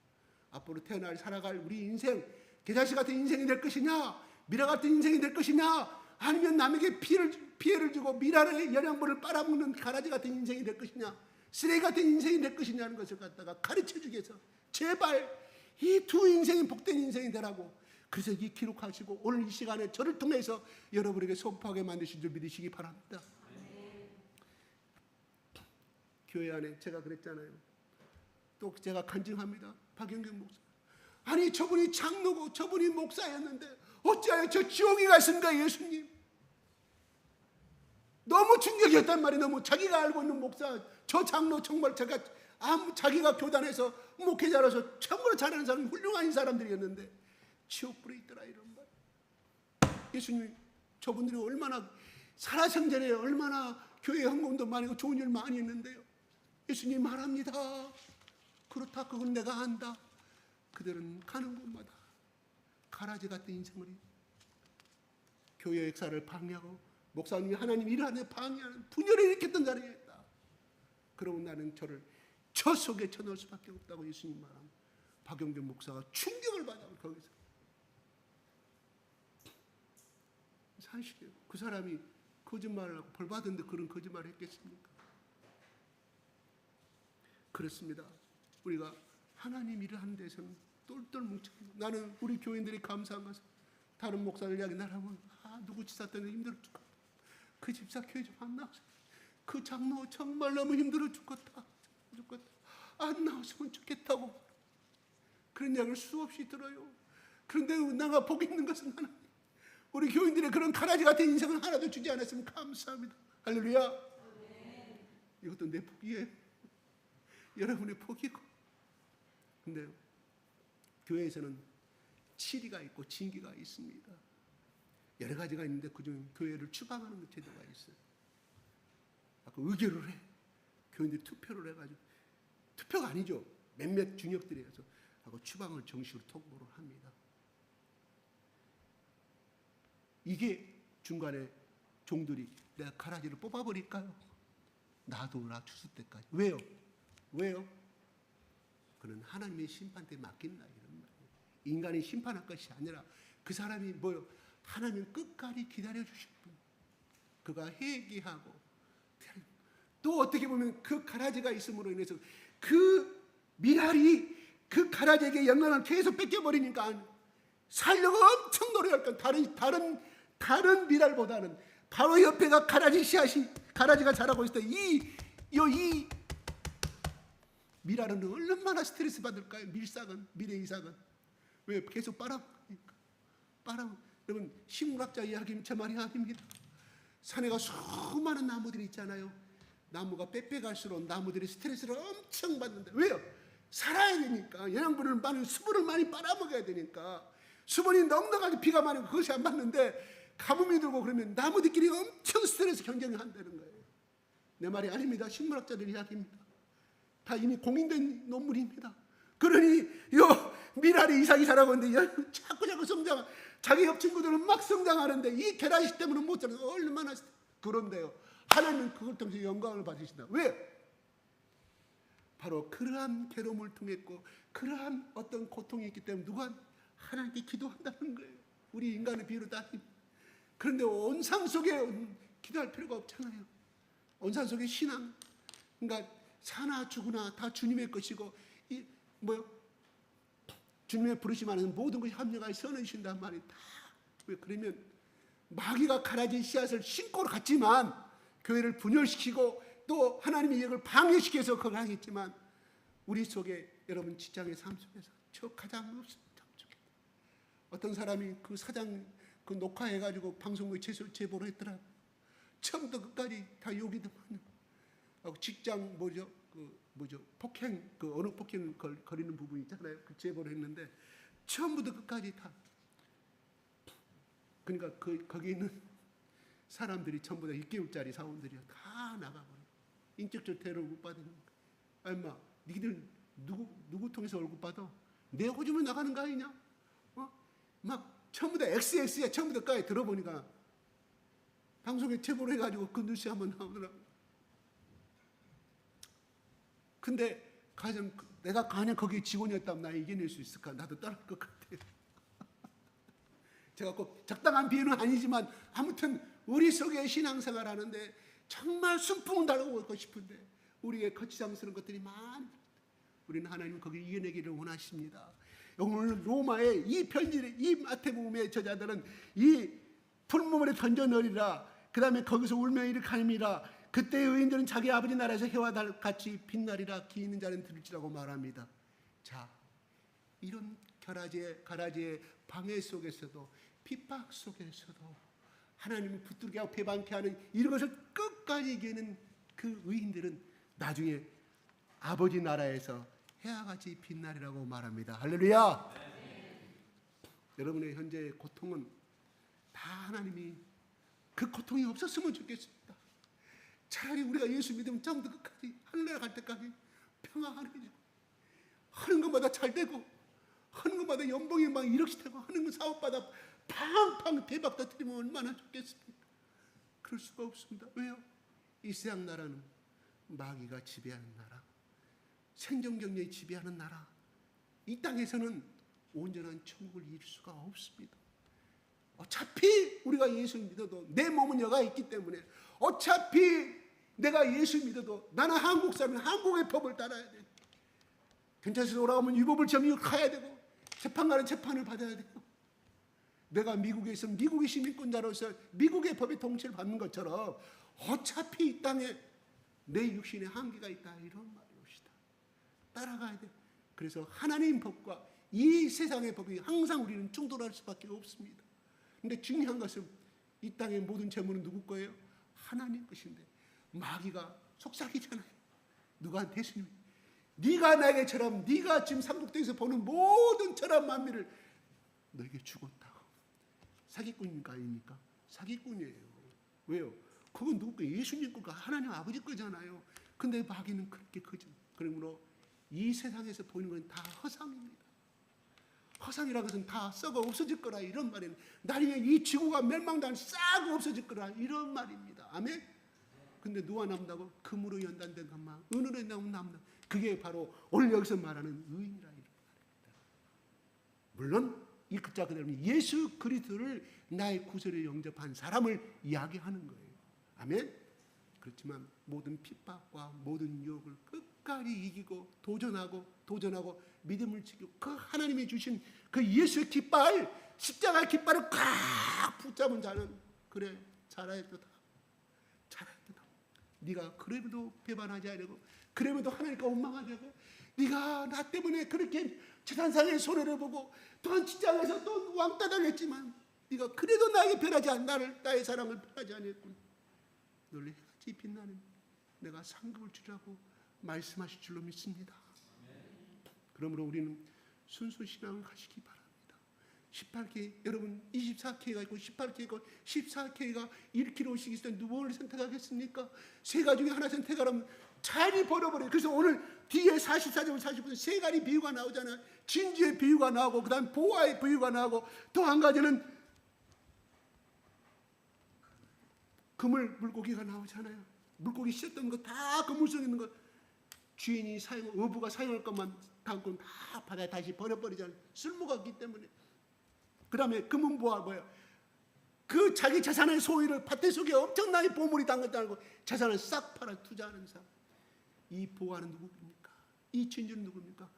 D: 앞으로 태어날 살아갈 우리 인생, 겨자씨 같은 인생이 될 것이냐, 미라 같은 인생이 될 것이냐, 아니면 남에게 피해를 주고 미랄의 영양분을 빨아먹는 가라지 같은 인생이 될 것이냐, 쓰레기 같은 인생이 될 것이냐는 것을 갖다가 가르쳐주기 위해서 제발 이 두 인생이 복된 인생이 되라고, 그래서 이 기록하시고 오늘 이 시간에 저를 통해서 여러분에게 선포하게 만드신 줄 믿으시기 바랍니다. 교회 안에 제가 그랬잖아요. 또 제가 간증합니다. 박영경 목사. 아니 저분이 장로고 저분이 목사였는데 어찌하여 저 지옥에 갔습니까? 예수님. 너무 충격이었단 말이에요. 너무 자기가 알고 있는 목사, 저 장로 정말 자기가 교단에서 목회자로서 참으로 잘하는 사람, 훌륭한 사람들이었는데 지옥불에 있더라 이런 말. 예수님, 저분들이 얼마나 살아생전에 얼마나 교회 헌금도 많이 하고 좋은 일 많이 했는데요. 예수님 말합니다. 그렇다, 그건 내가 안다. 그들은 가는 곳마다 가라지 같은 인생을, 교회 역사를 방해하고 목사님이 하나님 일하는 방해하는 분열을 일으켰던 자리에 있다. 그러고 나는 저를 저 속에 쳐넣을 수밖에 없다고 예수님 말합니다. 박영균 목사가 충격을 받아요. 거기서 사실이에요. 그 사람이 거짓말을 하고 벌 받은데 그런 거짓말을 했겠습니까? 그렇습니다. 우리가 하나님 일을 하는 데서는 똘똘 뭉쳐. 나는 우리 교인들이 감사한 것은 다른 목사들 이야기 나라면 누구 집사 때문에 힘들어 죽겠다. 그 집사 교회 좀 안 나오세요. 그 장로 정말 너무 힘들어 죽겠다. 안 나왔으면 좋겠다고 그런 이야기를 수없이 들어요. 그런데 내가 복 있는 것은 하나님, 우리 교인들의 그런 가라지 같은 인생을 하나도 주지 않았으면 감사합니다. 할렐루야. 이것도 내 복이에요. 여러분의 복이고. 근데 교회에서는 치리가 있고 징계가 있습니다. 여러 가지가 있는데 그중 교회를 추방하는 제도가 있어요. 아까 의결을 해. 교인들이 투표를 해가지고, 투표가 아니죠. 몇몇 중역들이 해서 하고 추방을 정식으로 통보를 합니다. 이게 중간에 종들이 내가 가라지를 뽑아버릴까요? 놔둬라 추수 때까지. 왜요? 그는 하나님의 심판대 맡긴다 이런 말이에요. 인간이 심판할 것이 아니라 그 사람이 뭐요? 하나님 끝까지 기다려 주실 분. 그가 회개하고 또 어떻게 보면 그 가라지가 있음으로 인해서 그 미랄이 그 가라지에게 영향을 계속 뺏겨버리니까 살려고 엄청 노력할 건 다른 미랄보다는 바로 옆에가 가라지 씨앗이 가라지가 자라고 있을 때 이 미랄은 얼마나 스트레스 받을까요? 미래 이삭은 왜 계속 빨아먹으니까. 여러분 식물학자 이야기는 제 말이 아닙니다. 산에 가 수많은 나무들이 있잖아요. 나무가 빽빽할수록 나무들이 스트레스를 엄청 받는다. 왜요? 살아야 되니까. 영양분을 많이, 수분을 많이 빨아먹어야 되니까. 수분이 넉넉하게 비가 많이 오고 그것이 안 맞는데 가뭄이 들고 그러면 나무들끼리 엄청 스트레스 경쟁을 한다는 거예요. 내 말이 아닙니다. 식물학자들 이야기입니다. 다 이미 공인된 논문입니다. 그러니 미랄이 이삭이 자라고 있는데 자꾸 성장, 자기 옆 친구들은 막 성장하는데 이 계란씨 때문에 못 자라서 얼마나. 그런데요, 하나님은 그걸 통해서 영광을 받으신다. 왜? 바로 그러한 괴로움을 통했고 그러한 어떤 고통이 있기 때문에 누가 하나님께 기도한다는 거예요. 우리 인간의 비유로 따지면. 그런데 온상 속에 기도할 필요가 없잖아요. 온상 속에 신앙, 그러니까 사나 죽으나 다 주님의 것이고 주님의 부르심 안에서 모든 것이 합력하여 선을 이신단 말이다. 왜 그러면 마귀가 가라진 씨앗을 신고 갔지만 교회를 분열시키고 또 하나님의 역을 방해시켜서 그걸 하겠지만 우리 속에 여러분 직장의 삶 속에서 저 가장 없습니다. 어떤 사람이 그 사장 그 녹화해가지고 방송국에 제보를 했더라고. 처음부터 끝까지 다 욕이더만요. 직장 폭행 그 어느 폭행 거리는 부분 있잖아요. 그 제보를 했는데 처음부터 끝까지 다. 그러니까 거기 있는 사람들이 전부 다 6개월짜리 사원들이야. 다 나가버려. 인격적 테러를 못 받는 거야. 엄마, 니들 누구 통해서 월급 받아? 내 호주면 나가는 거 아니냐? 막 전부 다 XX야. 전부 다 까지 들어보니까 방송에 제보를 해가지고 그 뉴스 한번 나오더라고. 근데 내가 가냥 거기 직원이었다면 나 이겨낼 수 있을까? 나도 따라할 것 같아요. 제가 꼭 적당한 비유는 아니지만 아무튼 우리 속에 신앙생활 하는데 정말 순풍은 달고 싶은데 우리의 거치장스러운 것들이 많이 우리는 하나님 거기 이겨내기를 원하십니다. 오늘 로마의 이 편지, 이 마태복음의 저자들은 이 풀무물에 던져 넣으리라. 그 다음에 거기서 울며 이를 가림이라. 그때의 의인들은 자기 아버지 나라에서 해와 달 같이 빛나리라. 귀 있는 자는 들을지라고 말합니다. 자, 이런 가라지의 방해 속에서도 핍박 속에서도 하나님을 붙들게 하고 배반케 하는 이런 것을 끝까지 이기는 그 의인들은 나중에 아버지 나라에서 해와 같이 빛나리라고 말합니다. 할렐루야. 여러분의 현재의 고통은 다 하나님이 그 고통이 없었으면 좋겠습니다. 차라리 우리가 예수 믿으면 처음부터 끝까지 하늘나라 갈 때까지 평안해지고 하는 것마다 잘 되고 하는 것마다 연봉이 막 1억씩 되고 하는 것 사업마다 팡팡 대박 터뜨리면 얼마나 좋겠습니까? 그럴 수가 없습니다. 왜요? 이 세상 나라는 마귀가 지배하는 나라, 생존경제에 지배하는 나라. 이 땅에서는 온전한 천국을 이룰 수가 없습니다. 어차피 우리가 예수를 믿어도 내 몸은 여가 있기 때문에 어차피 내가 예수 믿어도 나는 한국 사람은 한국의 법을 따라야 돼. 경찰서 돌아오면 유법을 점유해야 되고 재판관은 재판을 받아야 되고 내가 미국에 있으면 미국의 시민권자로서 미국의 법의 통치를 받는 것처럼 어차피 이 땅에 내 육신에 한계가 있다 이런 말이옵시다. 따라가야 돼. 그래서 하나님 법과 이 세상의 법이 항상 우리는 충돌할 수밖에 없습니다. 근데 중요한 것은 이 땅의 모든 재물은 누구 거예요? 하나님 것인데 마귀가 속삭이잖아요. 누구한테? 예수님. 네가 나에게처럼 네가 지금 삼국도에서 보는 모든 천하 만민을 너에게 주겠다고. 사기꾼인가 아닙니까? 사기꾼이에요. 왜요? 그건 누구 거예요? 예수님 거가 하나님 아버지 거잖아요. 근데 마귀는 그렇게 거죠. 그러므로 이 세상에서 보이는 건 다 허상입니다. 허상이라는 것은 다 썩어 없어질 거라 이런 말이에요. 나중에 이 지구가 멸망당 싹 없어질 거라 이런 말입니다. 아멘? 근데 누가 남다고? 금으로 연단된 것만 은으로 남다. 그게 바로 오늘 여기서 말하는 의인이라 이런 말입니다. 물론 이 글자 그대로는 예수 그리스도를 나의 구세로 영접한 사람을 이야기하는 거예요. 아멘? 그렇지만 모든 핍박과 모든 유혹을 끝까지 이기고 도전하고 믿음을 지키고 그 하나님이 주신 그 예수의 깃발 십자가의 깃발을 꽉 붙잡은 자는 그래 잘하였도다. 네가 그래도 배반하지 않으려고 그래도 하나님과 원망하지 않고 네가 나 때문에 그렇게 재산상의 손해를 보고 또한 직장에서 또 왕따 당했지만 네가 그래도 나에게 변하지 않 나의 사랑을 변하지 않았군. 너를 해같이 빛나는 내가 상급을 주라고 말씀하실 줄로 믿습니다. 그러므로 우리는 순수 신앙을 가시기 바랍니다. 18K 여러분 24K가 있고 18K 있고 14K가 1kg씩 있을 때 누구를 선택하겠습니까? 세 가지 중에 하나 선택하라면 잘 버려버려요. 그래서 오늘 뒤에 44절 40분 세 가지 비유가 나오잖아요. 진주의 비유가 나오고 그 다음 보화의 비유가 나오고 또 한 가지는 그물 물고기가 나오잖아요. 물고기 씻었던 거 다 그 물속에 있는 거 주인이 어부가 사용할 것만 담고 다 바다에 다시 버려버리잖아요. 쓸모가 없기 때문에. 그 다음에 금은보화 뭐예요? 그 자기 재산의 소유를 밭에 속에 엄청나게 보물이 담겼다고 재산을 싹 팔아 투자하는 사람. 이 보화는 누구입니까? 이 진주는 누구입니까?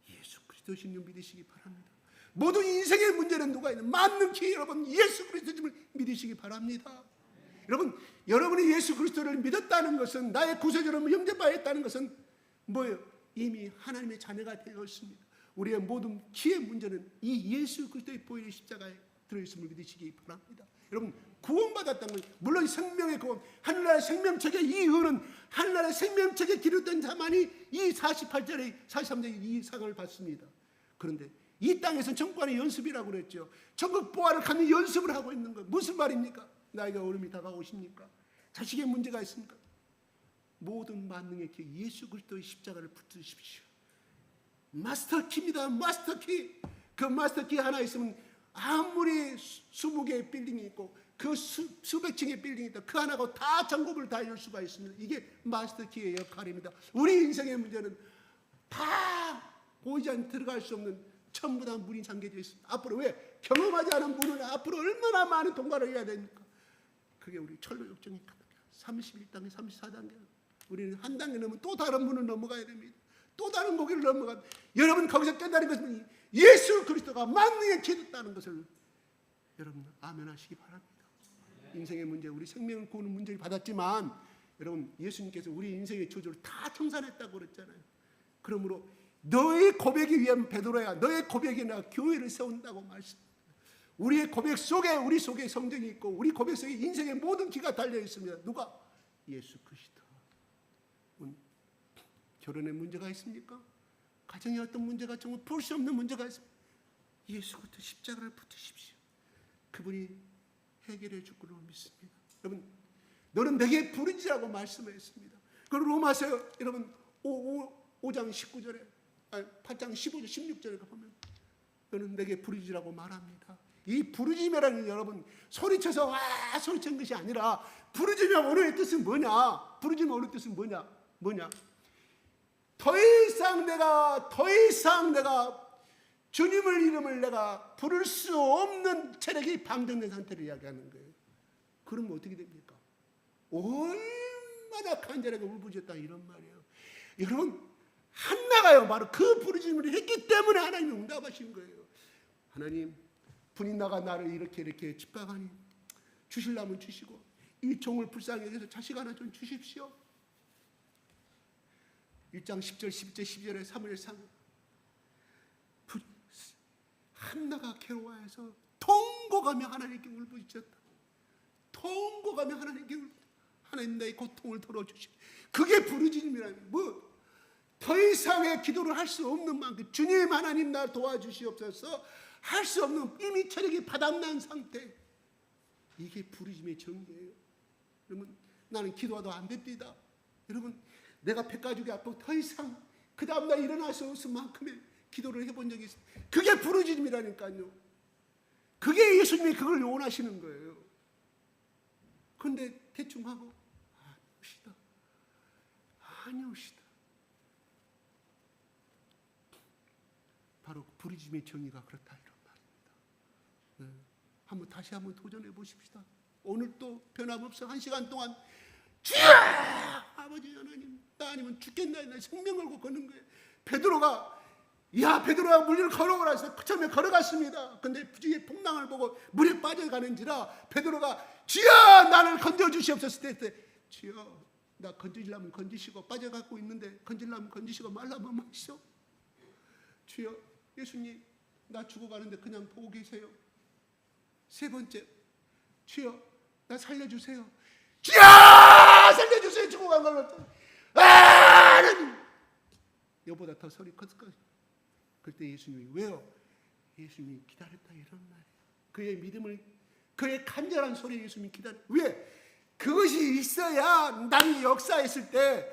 D: 예수 그리스도 붙드신 줄 믿으시기 바랍니다. 모든 인생의 문제는 누가 있는 만능히 여러분 예수 그리스도를 믿으시기 바랍니다. 여러분, 여러분이 예수 그리스도를 믿었다는 것은, 나의 구세주로 영접하였다는 것은 뭐예요? 이미 하나님의 자녀가 되었습니다. 우리의 모든 기의 문제는 이 예수 그리스도의 보혈의 십자가에 들어있음을 믿으시기 바랍니다. 여러분, 구원받았다는 건 물론 생명의 구원, 하늘나라의 생명책의 이 의는 하늘나라의 생명책에 기록된 자만이 이 48절의 43절의 이 상을 받습니다. 그런데 이 땅에서는 천국안의 연습이라고 그랬죠. 천국 보화를 갖는 연습을 하고 있는 것. 무슨 말입니까? 나이가 어른이 다가오십니까? 자식의 문제가 있습니까? 모든 만능의 키 예수 그리스도의 십자가를 붙드십시오. 마스터키입니다. 마스터키. 그 마스터키 하나 있으면 아무리 20개의 빌딩이 있고 그 수백 층의 빌딩이 있다, 그 하나가 다 전국을 다 열 수가 있습니다. 이게 마스터키의 역할입니다. 우리 인생의 문제는 다 보이지 않는, 들어갈 수 없는 전부 다 문이 잠겨져 있습니다. 앞으로 왜? 경험하지 않은 문은 앞으로 얼마나 많은 통과를 해야 됩니까? 그게 우리 철로 역정이 31단계, 34단계. 우리는 한 단계 넘으면 또 다른 문을 넘어가야 됩니다. 또 다른 고개를 넘어가. 여러분 거기서 깨달은 것은 예수 그리스도가 만능에 기도했다는 것을 여러분 아멘하시기 바랍니다. 인생의 문제, 우리 생명을 구하는 문제를 받았지만 여러분 예수님께서 우리 인생의 저주를 다 청산했다고 그랬잖아요. 그러므로 너의 고백이 위한 베드로야, 너의 고백이 내가 교회를 세운다고 말씀합니다. 우리의 고백 속에 우리 속에 성경이 있고 우리 고백 속에 인생의 모든 기가 달려 있습니다. 누가? 예수 그리스도. 결혼에 문제가 있습니까? 가정에 어떤 문제가 정말 볼 수 없는 문제가 있습니다. 예수 그리스도 십자가를 붙으십시오. 그분이 해결해 줄 걸로 믿습니다. 여러분, 너는 내게 부르짖으라고 말씀했습니다. 그리고 로마서 여러분 5장 19절에 8장 15절 16절에 보면 너는 내게 부르짖으라고 말합니다. 이 부르짖으라는 여러분 소리쳐서 와 소리친 것이 아니라 부르짖으면 오늘의 뜻은 뭐냐? 부르짖으면 오늘의 뜻은 뭐냐? 더 이상 내가 주님을 이름을 내가 부를 수 없는 체력이 방전된 상태를 이야기하는 거예요. 그러면 어떻게 됩니까? 얼마나 간절하게 울부짖었다 이런 말이에요. 여러분 한나가요 바로 그 부르짖음을 했기 때문에 하나님이 응답하신 거예요. 하나님 분인나가 나를 이렇게 집박하니 주실라면 주시고 이 종을 불쌍히 여겨서 자식 하나 좀 주십시오. 1장 10절 12절 12절에 사무엘상 한나가 괴로워해서 통곡하며 하나님께 울부짖었다. 통곡하며 하나님께 하나님 나의 고통을 덜어주시오. 그게 부르짖음이라는 뭐 더 이상의 기도를 할 수 없는 만큼 주님 하나님 나 도와주시옵소서 할 수 없는 이미 체력이 바닥난 상태. 이게 부르짖음의 정의예요. 여러분 나는 기도하도 안 됩니다. 여러분 내가 백가죽이 아프고 더 이상 그 다음날 일어날 수 없을 만큼의 기도를 해본 적이 있어요. 그게 부르짖음이라니까요. 그게 예수님이 그걸 원하시는 거예요. 그런데 대충 하고 아니오시다. 바로 부르짖음의 정의가 그렇다 이런 말입니다. 다시 한번 도전해 보십시다. 오늘 또 변함없어 1시간 동안 주여 아버지 하나님 나 아니면 죽겠나이다 생명 걸고 걷는 거예요. 베드로가 물을 걸어오라 해서 처음에 걸어갔습니다. 근데 주의 풍랑을 보고 물에 빠져가는지라 베드로가 주여 나를 건져주시옵소서 했을 때 주여 나 건지려면 건지시고 빠져가고 있는데 건지려면 건지시고 말라면 마시오. 주여 예수님 나 죽어가는데 그냥 보고 계세요. 세 번째 주여 나 살려주세요. 주여 살려주세요. 죽어간 걸 하나님 여보다 더 소리 컸을 거예요. 그때 예수님이 왜요? 예수님이 기다렸다 이런 말이에요. 그의 믿음을 그의 간절한 소리에 예수님이 기다려. 왜? 그것이 있어야 나는 역사했을 때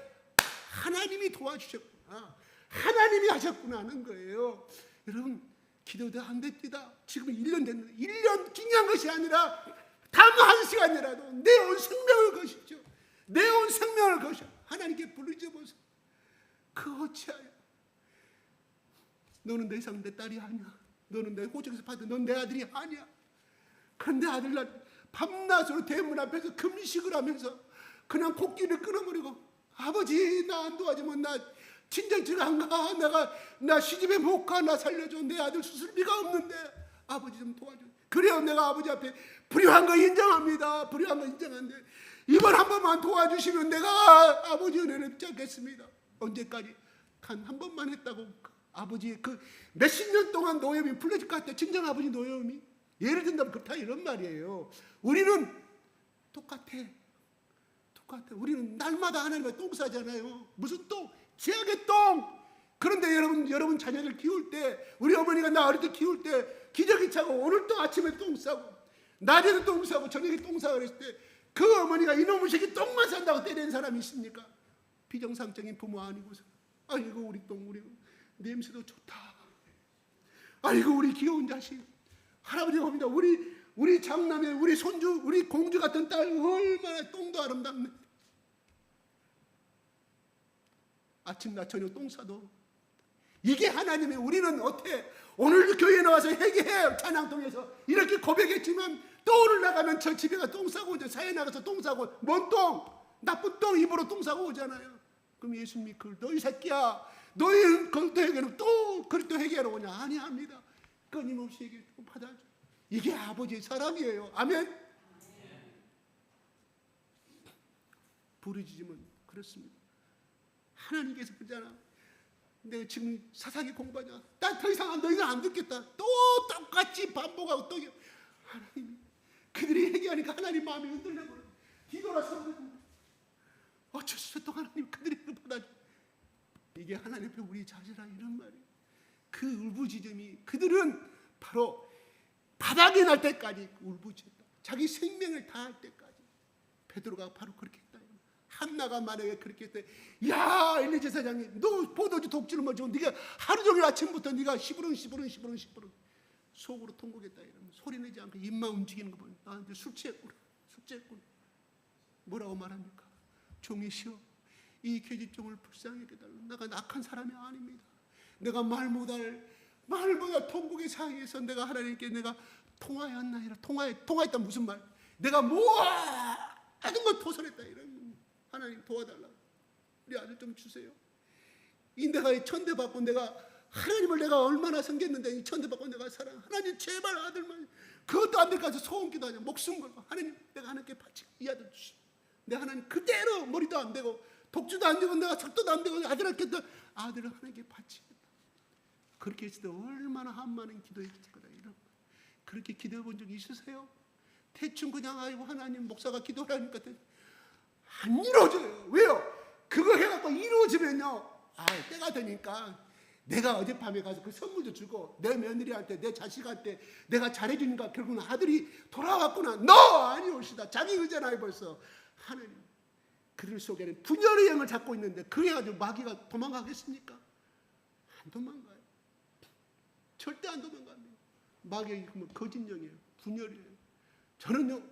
D: 하나님이 도와주셨구나. 하나님이 하셨구나 하는 거예요. 여러분 기도도 안 됩니다. 지금 1년 됐는데 1년 중요한 것이 아니라 단 한 시간이라도 내 온 생명을 거십시오. 내 온 생명을 거셔. 하나님께 부르짖어보세요. 그 어찌하여 너는 더 이상 내 딸이 아니야. 너는 내 호적에서 받은 넌 내 아들이 아니야. 그런데 아들날 밤낮으로 대문 앞에서 금식을 하면서 그냥 코끼리를 끊어버리고 아버지 나 안 도와주면 나 친정집에 안 가. 나 시집에 못 가. 나 살려줘. 내 아들 수술비가 없는데 아버지 좀 도와줘. 그래요. 내가 아버지 앞에 불효한 거 인정합니다. 불효한 거 인정하는데 이번 한 번만 도와주시면 내가 아버지 은혜를 붙잡겠습니다. 언제까지? 한 번만 했다고 아버지 그 몇십 년 동안 노염이 풀려질 것 같아. 친정 아버지 노염이. 예를 든다면 그렇다 이런 말이에요. 우리는 똑같아. 우리는 날마다 하나님의 똥 싸잖아요. 무슨 똥? 죄악의 똥. 그런데 여러분 자녀를 키울 때, 우리 어머니가 나 어릴 때 키울 때 기저귀 차고 오늘도 아침에 똥 싸고 낮에도 똥 싸고 저녁에 똥 싸고 그랬을 때 그 어머니가 이놈의 새끼 똥만 싼다고 때리는 사람이 있습니까? 비정상적인 부모 아니고서 아이고 우리 똥 우리 냄새도 좋다. 아이고 우리 귀여운 자식. 할아버지가 봅니다. 우리 장남의 우리 손주 우리 공주 같은 딸 얼마나 똥도 아름답네. 아침 낮 저녁 똥 싸도 이게 하나님의 우리는 어때? 오늘도 교회에 나와서 회개해 찬양 통해서 이렇게 고백했지만 또 오늘 나가면 저 집에 가 똥 싸고 오죠. 사회 나가서 똥 싸고 뭔 똥? 나쁜 똥 입으로 똥 싸고 오잖아요. 그럼 예수 믿고 너희 새끼야 너희 그것도 회개는 또 그것도 회개하러 오냐? 아니합니다. 끊임없이 얘기 받아줘. 이게 아버지의 사랑이에요. 아멘. 부르짖으면 그렇습니다. 하나님께서 그러잖아. 내가 지금 사사기 공부하냐? 난 더 이상 너희들 안 듣겠다. 또 똑같이 반복하고 또 하나님 그들이 얘기하니까 하나님 마음이 흔들려버려. 기도라 서로 어쩔 수 없어. 하나님 그들이 받아줘. 이게 하나님 앞에 우리 자세라 이런 말이에요. 그 울부짖음이 그들은 바로 바닥에 날 때까지 울부짖었다. 자기 생명을 다할 때까지. 베드로가 바로 그렇게 했다. 한나가 만약에 그렇게 했대. 야 엘리 제사장님 너 포도주 독주를 먹지고 네가 하루 종일 아침부터 네가 시부른 속으로 통곡했다. 이러면 소리 내지 않고 입만 움직이는 거 보면 나 이제 술 취했구나. 뭐라고 말합니까? 종이시여 이 계집종을 불쌍히 여겨달라. 내가 악한 사람이 아닙니다. 내가 말 못할 통곡의 상황에서 내가 하나님께 내가 통화했나이라. 통화했다 무슨 말? 내가 모든 걸 토설했다. 이런 하나님 도와달라. 우리 아들 좀 주세요. 이 내가 천대받고 내가 하나님을 내가 얼마나 섬겼는데 이 천대받고 내가 사랑. 하나님 제발 아들만 그것도 안 될 것 같아서 소원기도 하냐. 목숨 걸고 하나님 내가 하나님께 바치고 이 아들 주시. 내가 하나님 그대로 머리도 안 되고 독주도 안 되고 내가 작도도 안 되고 아들한테 아들을 하나님께 바치겠다. 그렇게 했을 때 얼마나 한 많은 기도했을 거다. 이런 그렇게 기도해 본 적이 있으세요? 대충 그냥 아이고 하나님 목사가 기도하니까 안 이루어져요. 왜요? 그거 해갖고 이루어지면요 때가 되니까 내가 어젯밤에 가서 그 선물도 주고 내 며느리한테 내 자식한테 내가 잘해주니까 결국은 아들이 돌아왔구나. 아니오시다. 자기 의잖아요. 벌써 하나님 그들 속에는 분열의 영을 잡고 있는데 그래가지고 마귀가 도망가겠습니까? 안 도망가요. 절대 안 도망갑니다. 마귀가 거짓 영이에요. 분열이에요. 저는요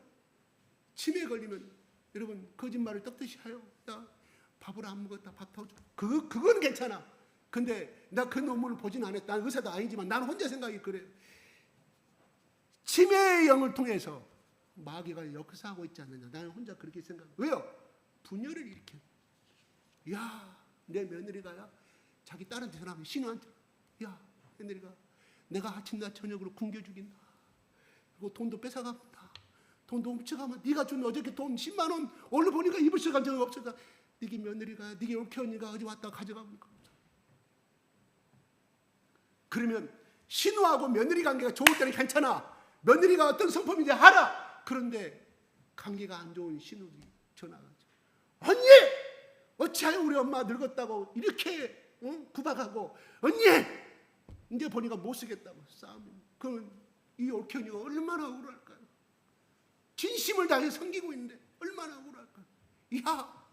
D: 치매에 걸리면 여러분 거짓말을 떡듯이 해요. 야 밥을 안 먹었다. 밥 터줘. 그건 괜찮아. 근데 나 그 논문을 보진 않았다. 난 의사도 아니지만 나는 혼자 생각이 그래요. 치매의 영을 통해서 마귀가 역사하고 있지 않느냐. 나는 혼자 그렇게 생각해요. 왜요? 분열을 일으켜. 야, 내 며느리가야 자기 딸한테 전화하면 신우한테 야, 며느리가 내가 아침낮 저녁으로 굶겨 죽인다. 그리고 돈도 뺏어간다. 돈도 훔쳐가면 네가 준 어저께 돈 10만 원 오늘 보니까 입을 써 간 적이 없었다. 네게 며느리가 네게 올케 언니가 어제 왔다 가져가니까. 그러면 신우하고 며느리 관계가 좋을 때는 괜찮아. 며느리가 어떤 성품인지 알아. 그런데 관계가 안 좋은 신우들이 전화가 오죠. 언니! 어찌하여 우리 엄마 늙었다고 이렇게 구박하고 언니! 이제 보니까 못 쓰겠다고 싸우면 그러면 이 올케언니가 얼마나 억울할까요? 진심을 다해 섬기고 있는데 얼마나 억울할까요? 야!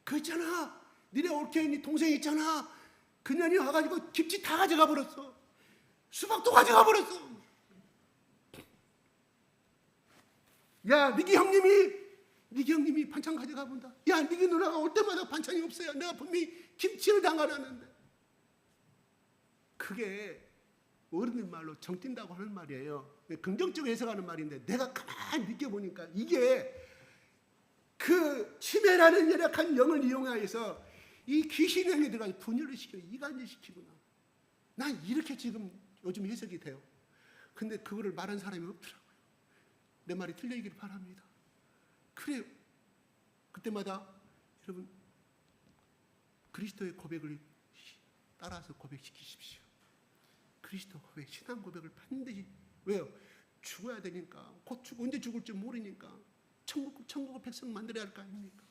D: 그 있잖아. 니네 올케언니 동생 있잖아. 그년이 와가지고 김치 다 가져가 버렸어. 수박도 가져가 버렸어. 야, 니기 형님이 반찬 가져가 본다. 야, 니기 누나가 올 때마다 반찬이 없어요. 내가 분명히 김치를 담가놨는데. 그게 어른들 말로 정 뛴다고 하는 말이에요. 긍정적으로 해석하는 말인데 내가 가만히 느껴보니까 이게 그 치매라는 열악한 영을 이용하여서 이 귀신형에 들어가서 분열을 시켜 이간질 시키구나. 난 이렇게 지금 요즘 해석이 돼요. 근데 그거를 말한 사람이 없더라고요. 내 말이 틀리기를 바랍니다. 그래요. 그때마다 여러분 그리스도의 고백을 따라서 고백시키십시오. 그리스도 고백, 신앙 고백을 반드시. 왜요? 죽어야 되니까. 곧 언제 죽을지 모르니까 천국의 백성 만들어야 할 거 아닙니까?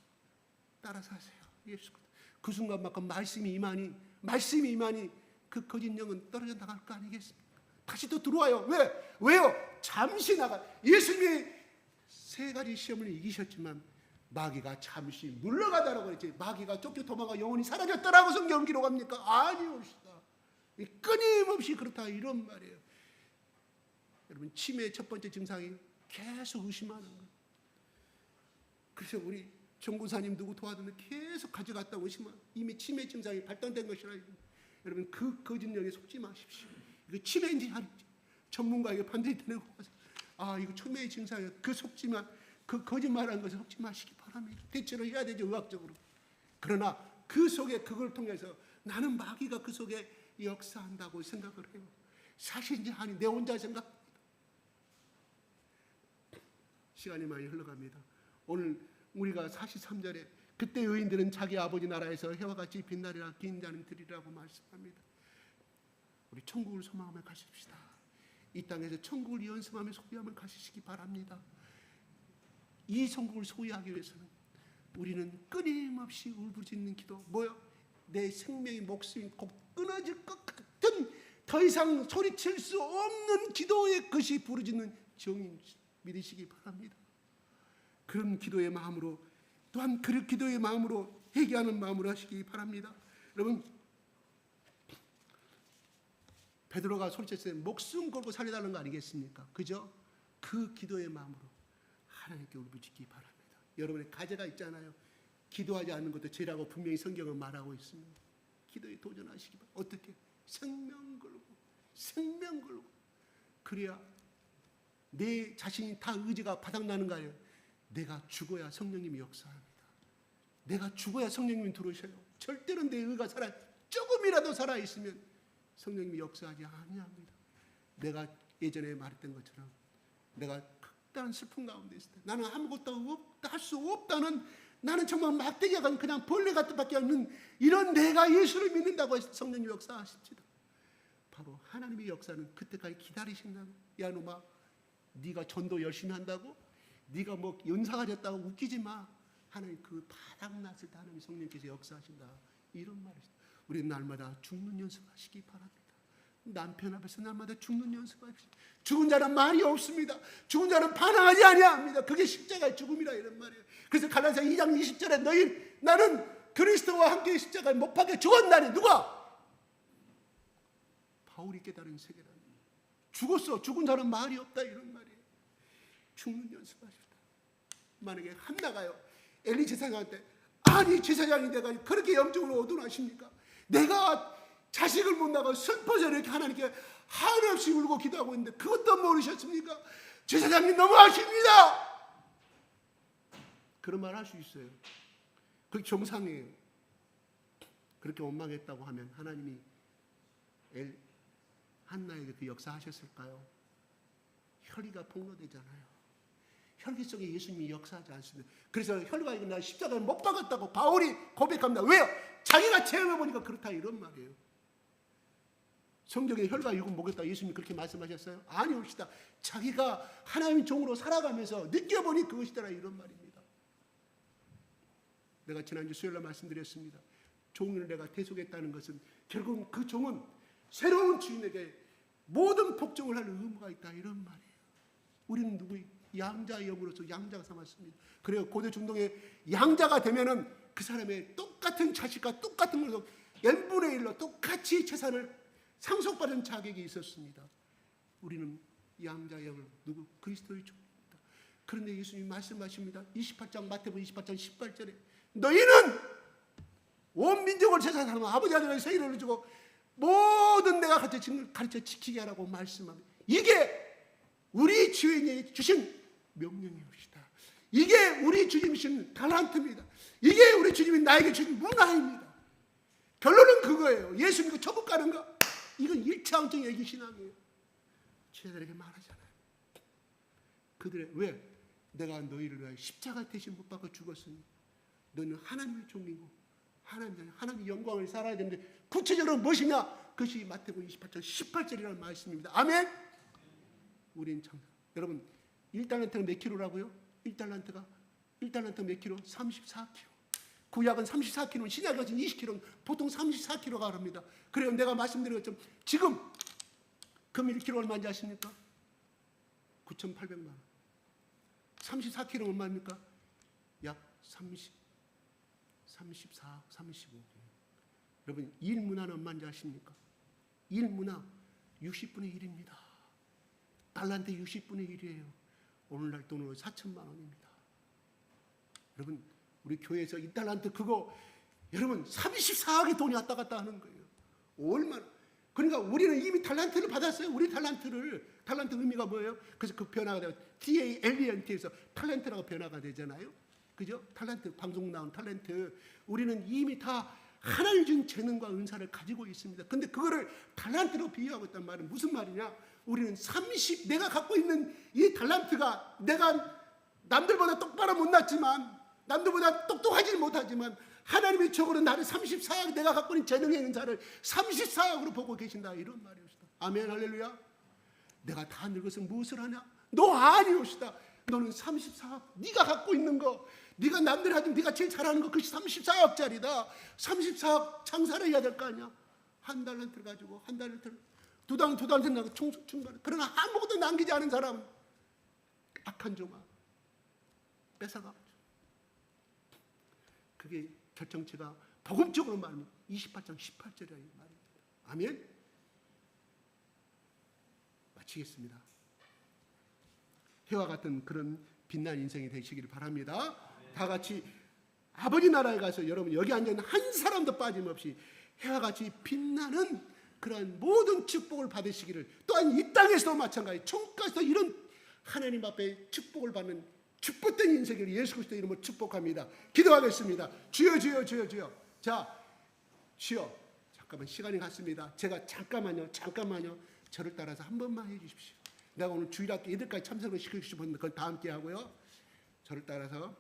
D: 따라서 하세요. 예수 그 순간만큼 말씀이 임하니 그 거짓 영은 떨어져 나갈 거 아니겠습니까? 다시 또 들어와요. 왜요? 잠시 나가. 예수님이 세 가지 시험을 이기셨지만 마귀가 잠시 물러가다라고 그랬지. 마귀가 쫓겨 도망가 영혼이 사라졌다라고 성경 기록합니까? 아니옵시다. 끊임없이 그렇다 이런 말이에요. 여러분 치매의 첫 번째 증상이 계속 의심하는 거예요. 그래서 우리 정구사님 누구 도와주면 계속 가져갔다고 의심하고 이미 치매 증상이 발단된 것이라. 여러분 그 거짓 영에 속지 마십시오. 이거 치매인지 아닌지 전문가에게 반드시 데리고 가서 이거 치매의 증상이에요. 그 속지만 그 거짓말한 것에 속지 마시기 바랍니다. 대처를 해야 되죠, 의학적으로. 그러나 그 속에 그걸 통해서 나는 마귀가 그 속에 역사한다고 생각을 해요. 사실인지 아니 내 혼자 생각합니다. 시간이 많이 흘러갑니다. 오늘 우리가 43절에 그때 의인들은 자기 아버지 나라에서 해와 같이 빛나리라 긴 자는 들이라고 말씀합니다. 우리 천국을 소망하며 가십시다. 이 땅에서 천국을 연습하며 소유하며 가시기 바랍니다. 이 천국을 소유하기 위해서는 우리는 끊임없이 울부짖는 기도, 내 생명이 목숨이 곧 끊어질 것 같은 더 이상 소리칠 수 없는 기도의 것이 부르짖는 정인 믿으시기 바랍니다. 그런 기도의 마음으로 또한 그 기도의 마음으로 회개하는 마음으로 하시기 바랍니다. 여러분 베드로가 소리쳤을 때 목숨 걸고 살려달라는 거 아니겠습니까? 그죠? 그 기도의 마음으로 하나님께 울부짖기 바랍니다. 여러분의 가제가 있잖아요. 기도하지 않는 것도 죄라고 분명히 성경은 말하고 있습니다. 기도에 도전하시기 바랍니다. 어떻게? 생명 걸고 그래야 내 자신이 다 의지가 바닥나는 거 아니에요. 내가 죽어야 성령님이 역사합니다. 내가 죽어야 성령님이 들어오셔요. 절대로 내 의가 조금이라도 살아있으면 성령님이 역사하지 아니합니다. 내가 예전에 말했던 것처럼 내가 극단한 슬픔 가운데 있을 때 나는 아무것도 할 수 없다는, 나는 정말 막대기가 그냥 벌레 같은 밖에 없는 이런 내가 예수를 믿는다고 해서 성령님 역사하십시다. 바로 하나님의 역사는 그때까지 기다리신다고. 야 놈아, 네가 전도 열심히 한다고? 네가 뭐 연사가 됐다고 웃기지 마. 하나님 그 바닥났을 때 하나님 성령께서 역사하신다. 이런 말이죠. 우리 날마다 죽는 연습하시기 바랍니다. 남편 앞에서 날마다 죽는 연습하십시오. 죽은 자는 말이 없습니다. 죽은 자는 반항하지 아니합니다. 그게 십자가의 죽음이라 이런 말이에요. 그래서 갈라디아서 2장 20절에 나는 그리스도와 함께 십자가에 못 박혀 죽었나니 누가? 바울이 깨달은 세계라. 죽었어. 죽은 자는 말이 없다 이런 말이에요. 죽는 연습하십시다. 만약에 한나가요 엘리 제사장한테 아니 제사장이 내가 그렇게 영적으로 어두나십니까? 내가 자식을 못 낳아 슬퍼서 이렇게 하나님께 한없이 울고 기도하고 있는데 그것도 모르셨습니까? 제사장님 너무하십니다. 그런 말 할 수 있어요. 그게 정상이에요. 그렇게 원망했다고 하면 하나님이 한나에게 그 역사하셨을까요? 혈기가 폭로되잖아요. 혈기 속에 예수님이 역사하지 않습니다. 그래서 혈기가 나 십자가에 못 박았다고 바울이 고백합니다. 왜요? 자기가 체험해보니까 그렇다 이런 말이에요. 성경에 혈과 육은 목였다 예수님이 그렇게 말씀하셨어요? 아니옵시다. 자기가 하나님의 종으로 살아가면서 느껴보니 그것이더라 이런 말입니다. 내가 지난주 수요일날 말씀드렸습니다. 종을 내가 대속했다는 것은 결국 그 종은 새로운 주인에게 모든 복종을 할 의무가 있다 이런 말이에요. 우리는 누구의 양자의 영으로서 양자가 삼았습니다. 그래요. 고대 중동의 양자가 되면은 그 사람의 똑같은 자식과 똑같은 걸로 n분의 1로 똑같이 재산을 상속받은 자격이 있었습니다. 우리는 양자의 영을 누구? 그리스도의 종입니다. 그런데 예수님이 말씀하십니다. 28장 마태복음 28장 18절에 너희는 온 민족을 제사하는 아버지 하나님의 세일을 주고 모든 내가 가르쳐 지키게 하라고 말씀합니다. 이게 우리 주인이 주신 명령이옵시다. 이게 우리 주님이 주신 달란트입니다. 이게 우리 주님이 나에게 주신 문화입니다. 결론은 그거예요. 예수 믿고 천국 가는 거. 이건 일차원적 얘기 신앙이에요. 제자들에게 말하잖아요. 그들의 왜? 내가 너희를 위하여 십자가 대신 못 박아 죽었으니 너는 하나님의 종이고 하나님의 영광을 살아야 되는데 구체적으로 무엇이냐? 그것이 마태복음 28장 18절이라는 말씀입니다. 아멘. 우린 참 여러분 1달란트가 몇 킬로라고요? 1달란트가 몇 킬로? 34킬로. 구약은 34킬로, 신약은 20킬로, 보통 34킬로가 합니다. 그래요. 내가 말씀드린 것처럼 지금 금 1킬로 얼마인지 아십니까? 9,800만 원. 34킬로 얼마입니까? 약 34, 35. 여러분 1문화는 얼마인지 아십니까? 1문화 60분의 1입니다. 달란트 60분의 1이에요. 오늘날 돈으로 4천만 원입니다. 여러분 우리 교회에서 이 달란트 그거 여러분 34억의 돈이 왔다 갔다 하는 거예요. 얼마나. 그러니까 우리는 이미 달란트를 받았어요. 우리 달란트 의미가 뭐예요? 그래서 그 변화가 되고 TALENT에서 탤런트라고 변화가 되잖아요. 그죠? 탤런트, 방송 나온 탤런트. 우리는 이미 다 하나님 준 재능과 은사를 가지고 있습니다. 근데 그거를 달란트로 비유하고 있단 말은 무슨 말이냐? 우리는 내가 갖고 있는 이 달란트가 내가 남들보다 똑바로 못났지만 남들보다 똑똑하지 못하지만 하나님의 촉으로 나를 34억 내가 갖고 있는 재능의 은사를 34억으로 보고 계신다 이런 말이옵시다. 아멘 할렐루야. 내가 다 늙어서 무엇을 하냐? 너 아니옵시다. 너는 34억 네가 갖고 있는 거 네가 남들 하지만 네가 제일 잘하는 거 그것이 34억짜리다. 34억 장사를 해야 될 거 아니야. 한 달란트를 가지고 한 달란트를 두 달란트 나고 중간 그러나 아무것도 남기지 않은 사람 악한 종아 뺏어가. 그게 결정체가 복음적으로 말하면 28장 18절이라는 말입니다. 아멘. 마치겠습니다. 해와 같은 그런 빛난 인생이 되시기를 바랍니다. 다 같이 아버지 나라에 가서 여러분 여기 앉아있는 한 사람도 빠짐없이 해와 같이 빛나는 그러한 모든 축복을 받으시기를 또한 이 땅에서도 마찬가지 천국에서 이런 하나님 앞에 축복을 받는 축복된 인생을 예수 그리스도 이름으로 축복합니다. 기도하겠습니다. 주여 주여 주여 주여. 자 주여 잠깐만 시간이 갔습니다. 제가 잠깐만요 저를 따라서 한 번만 해주십시오. 내가 오늘 주일학교 애들까지 참석을 시키고 싶었는데 그건 다 함께 하고요. 저를 따라서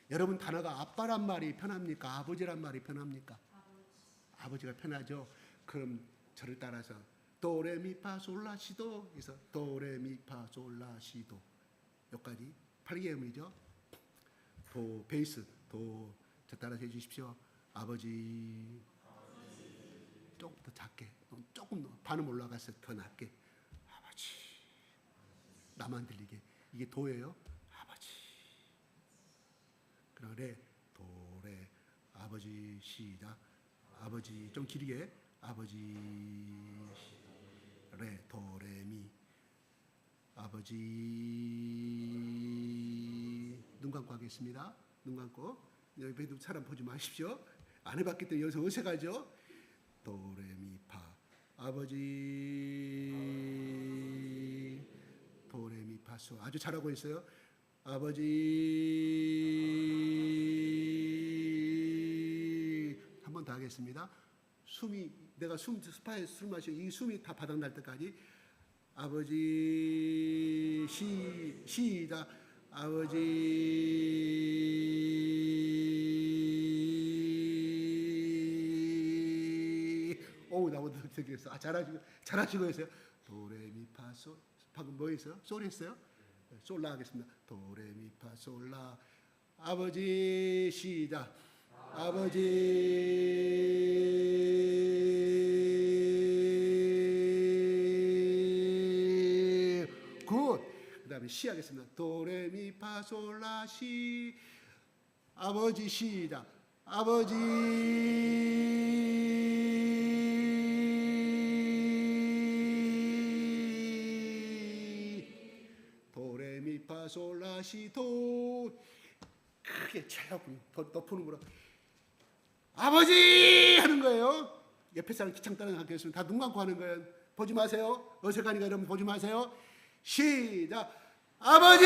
D: 여러분 단어가 아빠란 말이 편합니까? 아버지란 말이 편합니까? 아버지가 편하죠. 그럼 저를 따라서 도레미파솔라시도 그래서 도레미파솔라시도 여기까지 8개음이죠. 도 베이스 도 저 따라서 해주십시오. 아버지 조금 더 작게 조금 더 반음 올라가서 더 낮게 아버지 나만 들리게 이게 도예요. 아버지 그럼 레 도레 아버지 시작 아버지 좀 길게 아버지 레 도레미 아버지 눈 감고 하겠습니다. 눈 감고 옆에도 사람 보지 마십시오. 안 해봤기 때문에 여기서 어색하죠. 도레미파 아버지 도레미파소 아주 잘하고 있어요. 아버지 한 번 더 하겠습니다. 내가 스파에 술 마시고 이 숨이 다 바닥 날 때까지 아버지 시작 아버지 나보다 되게 했어. 잘하시고 계세요. 도레미파솔 방금 뭐 했어요? 솔 했어요? 솔라 하겠습니다. 도레미파솔라 아버지 시작 아버지 굿. 그 다음에 시 하겠습니다. 도레미파솔라 시 아버지 시작 아버지 도레미파솔라시도 크게 차가고 더 푸는구나. 아버지 하는 거예요. 옆에 사람 기창 따라가겠습니다. 다 눈 감고 하는 거예요. 보지 마세요. 어색하니까 여러분 보지 마세요. 시작 아버지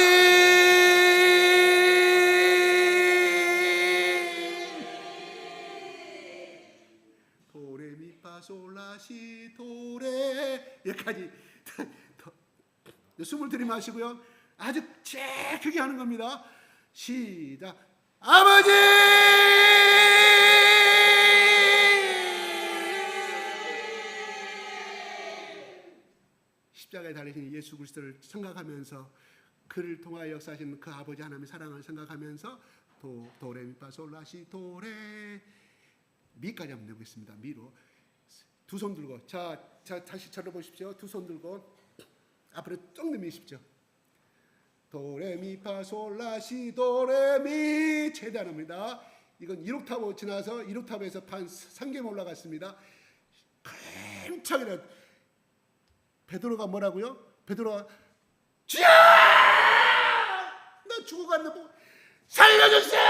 D: 파솔라시 도레. 여기까지 숨을 들이마시고요. 아주 제일 크게 하는 겁니다. 시작. 아버지! 십자가에 달리신 예수 그리스도를 생각하면서 그를 통하여 역사하신 그 아버지 하나님의 사랑을 생각하면서 도레미파솔라시 도레 미까지 한번 내보겠습니다. 미로 두 손 들고 자 다시 쳐다보십시오. 두 손 들고 앞으로 쭉 내미십시오. 도레미파솔라시 도레미 최대한합니다. 이건 1옥타브 지나서 1옥타브에서 반 3개만 올라갔습니다. 힘차게 베드로가 뭐라고요? 베드로가 주여! 나 죽어갔는데 살려주세요!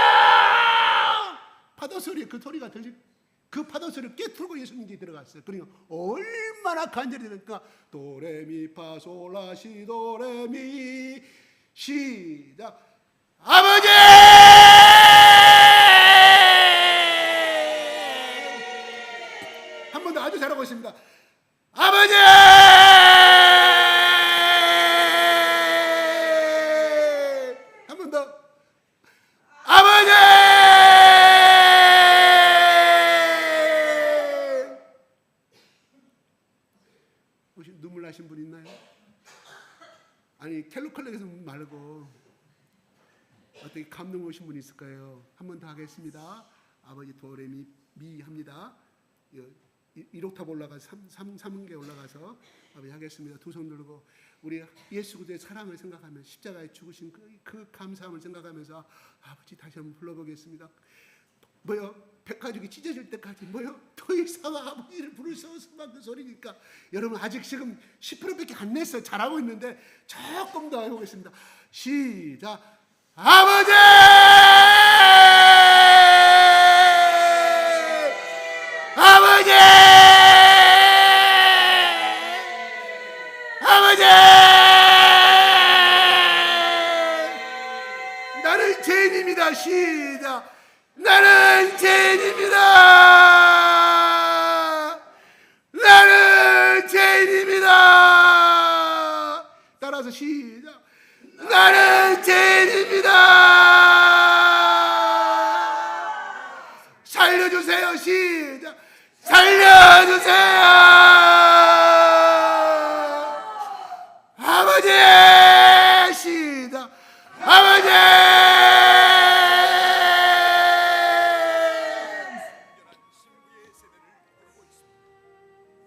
D: 파도 소리 그 소리가 들리 그 파도 소리를 깨트리고 예수님께 들어갔어요. 그러니까 얼마나 간절히 들으니까 도레미파솔라시 도레미 시작. 아버지! 한 번 더 아주 잘하고 있습니다. 아버지! 한 번 더. 아버지! 혹시 눈물 나신 분 있나요? 아니 캘로컬렉에서 말고 어떻게 감동 오신 분 있을까요? 한 번 더 하겠습니다. 아버지 도레미 미 합니다. 1옥탑 올라가서 3개 올라가서 아버지 하겠습니다. 두 손 들고 우리 예수 그리스도의 사랑을 생각하면 십자가에 죽으신 그 감사함을 생각하면서 아버지 다시 한번 불러보겠습니다. 뭐요? 백가죽이 찢어질 때까지 뭐요? 더 이상 아버지를 부를 수 없는 소리니까 여러분 아직 지금 10%밖에 안 냈어요. 잘하고 있는데 조금 더 해보겠습니다. 시작. 아버지! 아버지! 아버지! 나는 죄인입니다. 시작. 나는 죄인입니다. 나는 죄인입니다. 따라서 시작. 나는 죄인입니다. 살려주세요. 시작. 살려주세요. 아버지. 시작. 아버지.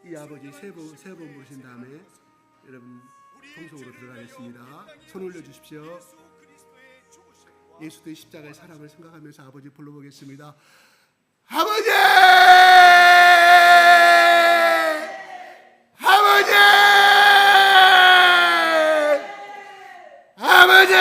D: 이 아버지 세 번 부르신 다음에 여러분 통속으로 들어가겠습니다. 손 올려주십시오. 예수의 십자가의 사랑을 생각하면서 아버지 불러보겠습니다. 아버지! 아버지! 아버지!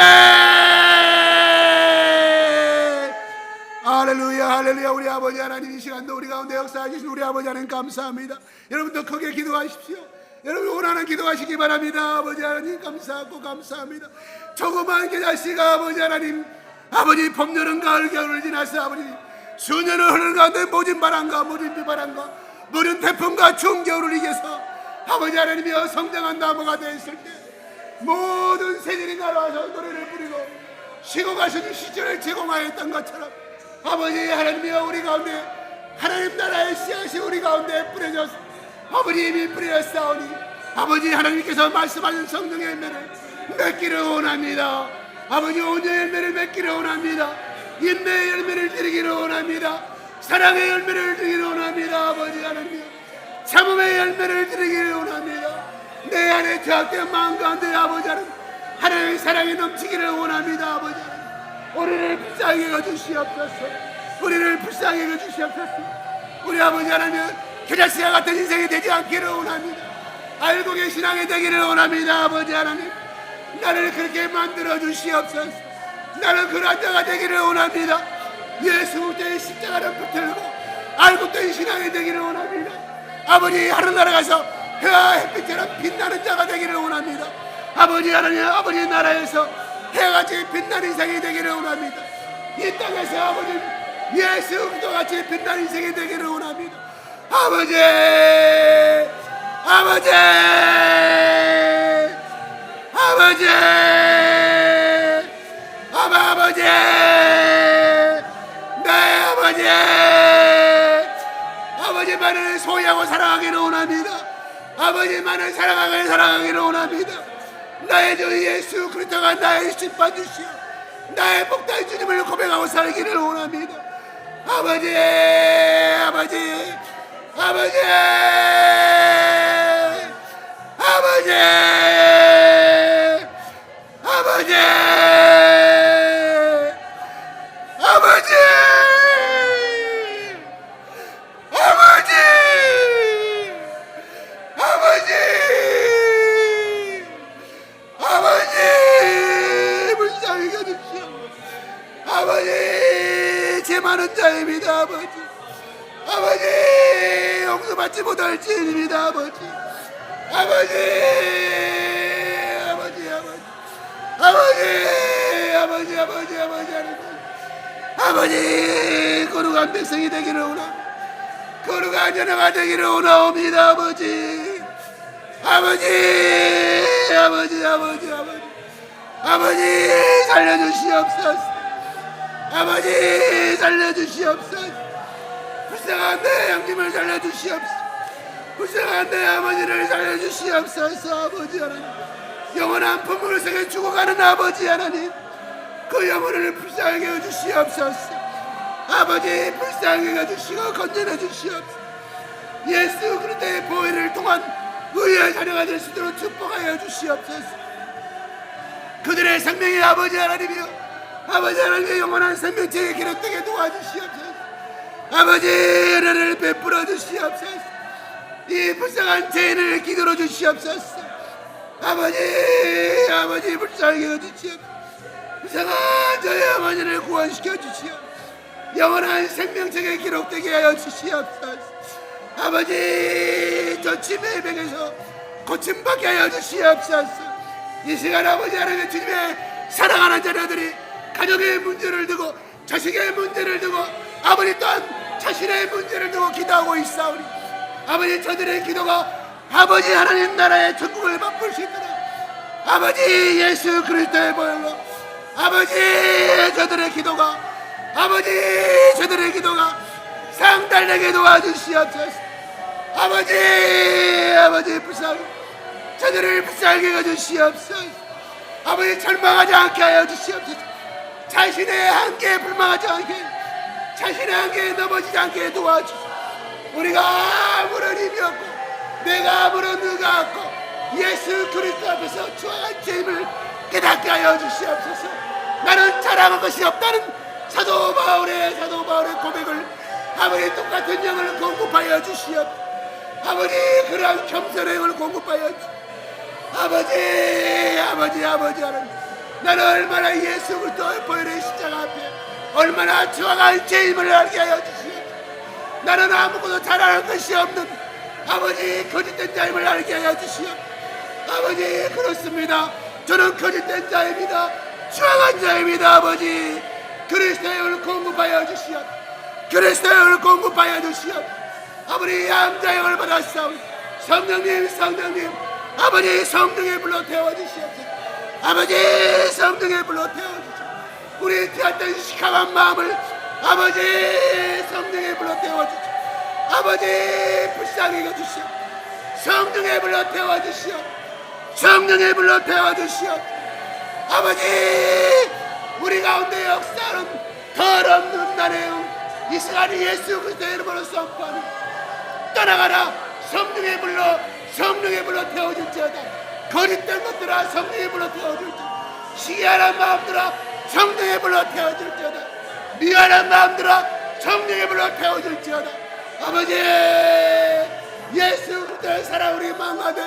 D: 할렐루야 할렐루야. 우리 아버지 하나님 이 시간도 우리 가운데 역사하시는 우리 아버지 하나님 감사합니다. 여러분 더 크게 기도하십시오. 여러분 원하는 기도하시기 바랍니다. 아버지 하나님 감사하고 감사합니다. 조그만 계자씨가 아버지 하나님 아버지 봄 여름 가을 겨울을 지나서 아버지 수년을 흐르는 가운데 모진 바람과 모진 비바람과 모든 태풍과 추운 겨울을 이겨서 아버지 하나님이여 성장한 나무가 되었을 때 모든 새들이 날아와서 노래를 부르고 쉬고 가시는 시절을 제공하였던 것처럼 아버지 하나님이여 우리 가운데 하나님 나라의 씨앗이 우리 가운데 뿌려져서 아버지 이미 뿌렸사오니 아버지 하나님께서 말씀하신 성령의 열매를 맺기를 원합니다. 아버지 온유의 열매를 맺기를 원합니다. 인내의 열매를 드리기를 원합니다. 사랑의 열매를 드리기를 원합니다. 아버지 하나님 참음의 열매를 드리기를 원합니다. 내 안에 죄악된 마음 가운데 아버지 하나님의 사랑이 넘치기를 원합니다. 아버지 우리를 불쌍히 여주시옵소서. 우리를 불쌍히 여주시옵소서. 우리 아버지 하나님 계자씨와 같은 인생이 되지 않기를 원합니다. 알고 계신 신앙이 되기를 원합니다. 아버지 하나님 나를 그렇게 만들어 주시옵소서. 나는 그런 자가 되기를 원합니다. 예수 그리스도의 십자가를 붙들고 알고 있던 신앙이 되기를 원합니다. 아버지 하늘나라 가서 해와 햇빛처럼 빛나는 자가 되기를 원합니다. 아버지 하나님 아버지 나라에서 해같이 빛나는 인생이 되기를 원합니다. 이 땅에서 아버지 예수 그리스도같이 빛나는 인생이 되기를 원합니다. 아버지, 아버지, 아버지, 아버지, 내 아버지, 아버지만을 소유하고 사랑하기를 원합니다. 아버지만을 사랑하기를 원합니다. 나의 주 예수 그리스도가 나의 심판주시오, 나의 복된 주님을 고백하고 살기를 원합니다. 아버지, 아버지, 아버지, 아버지, 아버지, 아버지, 아버지, 아버지, 아버지, 불쌍히 여주시오. 아버지, 죄 많은 자입니다. 아버지, 아버지, 용서받지 못할 죄입니다. 아버지, 아버지, 아버지, 아버지, 아버지, 아버지, 아버지, 아버지, 거룩한 백성이 되기를 원합니다. 거룩한 자녀가 되기를 원하옵니다. 아버지, 아버지, 아버지, 아버지, 아버지, 아버지, 살려주시옵소서. 아버지, 살려주시옵소서. 불쌍한 내 형님을 살려주시옵소서. 불쌍한 내 아버지를 살려주시옵소서. 아버지 하나님, 영원한 품을 속에 죽어가는 아버지 하나님, 그 영혼을 불쌍하게 해주시옵소서. 아버지, 불쌍하게 해주시고 건전해 주시옵소서. 예수 그리스도의 보혈을 통한 의의 자녀가 될 수 있도록 축복하여 주시옵소서. 그들의 생명이 아버지 하나님이여, 아버지 하나님의 영원한 생명체에 기록되게 도와주시옵소서. 아버지, 은혜를 베풀어 주시옵소서. 이 불쌍한 죄인을 기도로 주시옵소서. 아버지, 아버지, 불쌍하게 해주시옵소서. 불쌍한 저의 어머니를 구원시켜 주시옵소서. 영원한 생명책에 기록되게 하여 주시옵소서. 아버지, 저 치매의 병에서 고침받게 하여 주시옵소서. 이 시간 아버지 하나님의 주님의 사랑하는 자녀들이 가정의 문제를 두고 자식의 문제를 두고 아버지 또한 자신의 문제를 두고 기도하고 있사오니 아버지, 저들의 기도가 아버지 하나님 나라의 천국을 맛볼 수 있도록 아버지 예수 그리스도의 보혈로 아버지, 저들의 기도가 아버지, 저들의 기도가 상달되게 도와주시옵소서. 아버지, 아버지, 불쌍히 저들을 불쌍하게 해주시옵소서. 아버지, 절망하지 않게 하여 주시옵소서. 자신의 한계에 불망하지 않게, 자신의 한계에 넘어지지 않게 도와주시옵소서. 우리가 아무런 힘이 없고 내가 아무런 의가 없고 예수 그리스도 앞에서 추악한 죄임을 깨닫게 하여 주시옵소서. 나는 자랑할 것이 없다는 사도 바울의 고백을 아버지, 똑같은 영을 공급하여 주시옵소서. 아버지, 그러한 겸손의 영을 공급하여 주시옵소서. 아버지, 아버지, 아버지 하나님, 나는 얼마나 예수 그리스도의 보혈의 십자가 앞에 얼마나 추악한 죄임을 알게 하여 주시옵소서. 나는 아무것도 잘할 것이 없는 아버지, 거짓된 자임을 알게 하여 주시옵소서. 아버지, 그렇습니다. 저는 거짓된 자입니다. 추악한 자입니다. 아버지, 그리스도의 영을 공급하여 주시옵소서. 그리스도의 영을 공급하여 주시옵소서. 아버지, 양자 영을 받았사오니 성령님, 성령님, 아버지, 성령의 불로 태워주시옵소서. 아버지, 성령의 불로 태워주시옵소서. 우리 태웠던 시커먼 마음을 아버지, 성령의 불로 태워주시옵소서. 아버지, 불쌍히 여주시옵소서. 성령의 불로 태워주시옵소서. 성령의 불로 태워주시옵소서. 아버지, 우리 가운데 역사하는 더럽는 날의 영, 이 시간에 예수 그리스도의 이름으로 선포하는 떠나가라. 성령의 불로, 성령의 불로 태워줄지어다. 거짓된 것들아 성령의 불로 태워줄지어다. 시기하는 마음들아 성령의 불로 태워줄지어다. 미안한 마음들아 성령의 불로 태워줄지어다. 아버지, 예수 그리스도의 사랑 우리 마음 가운데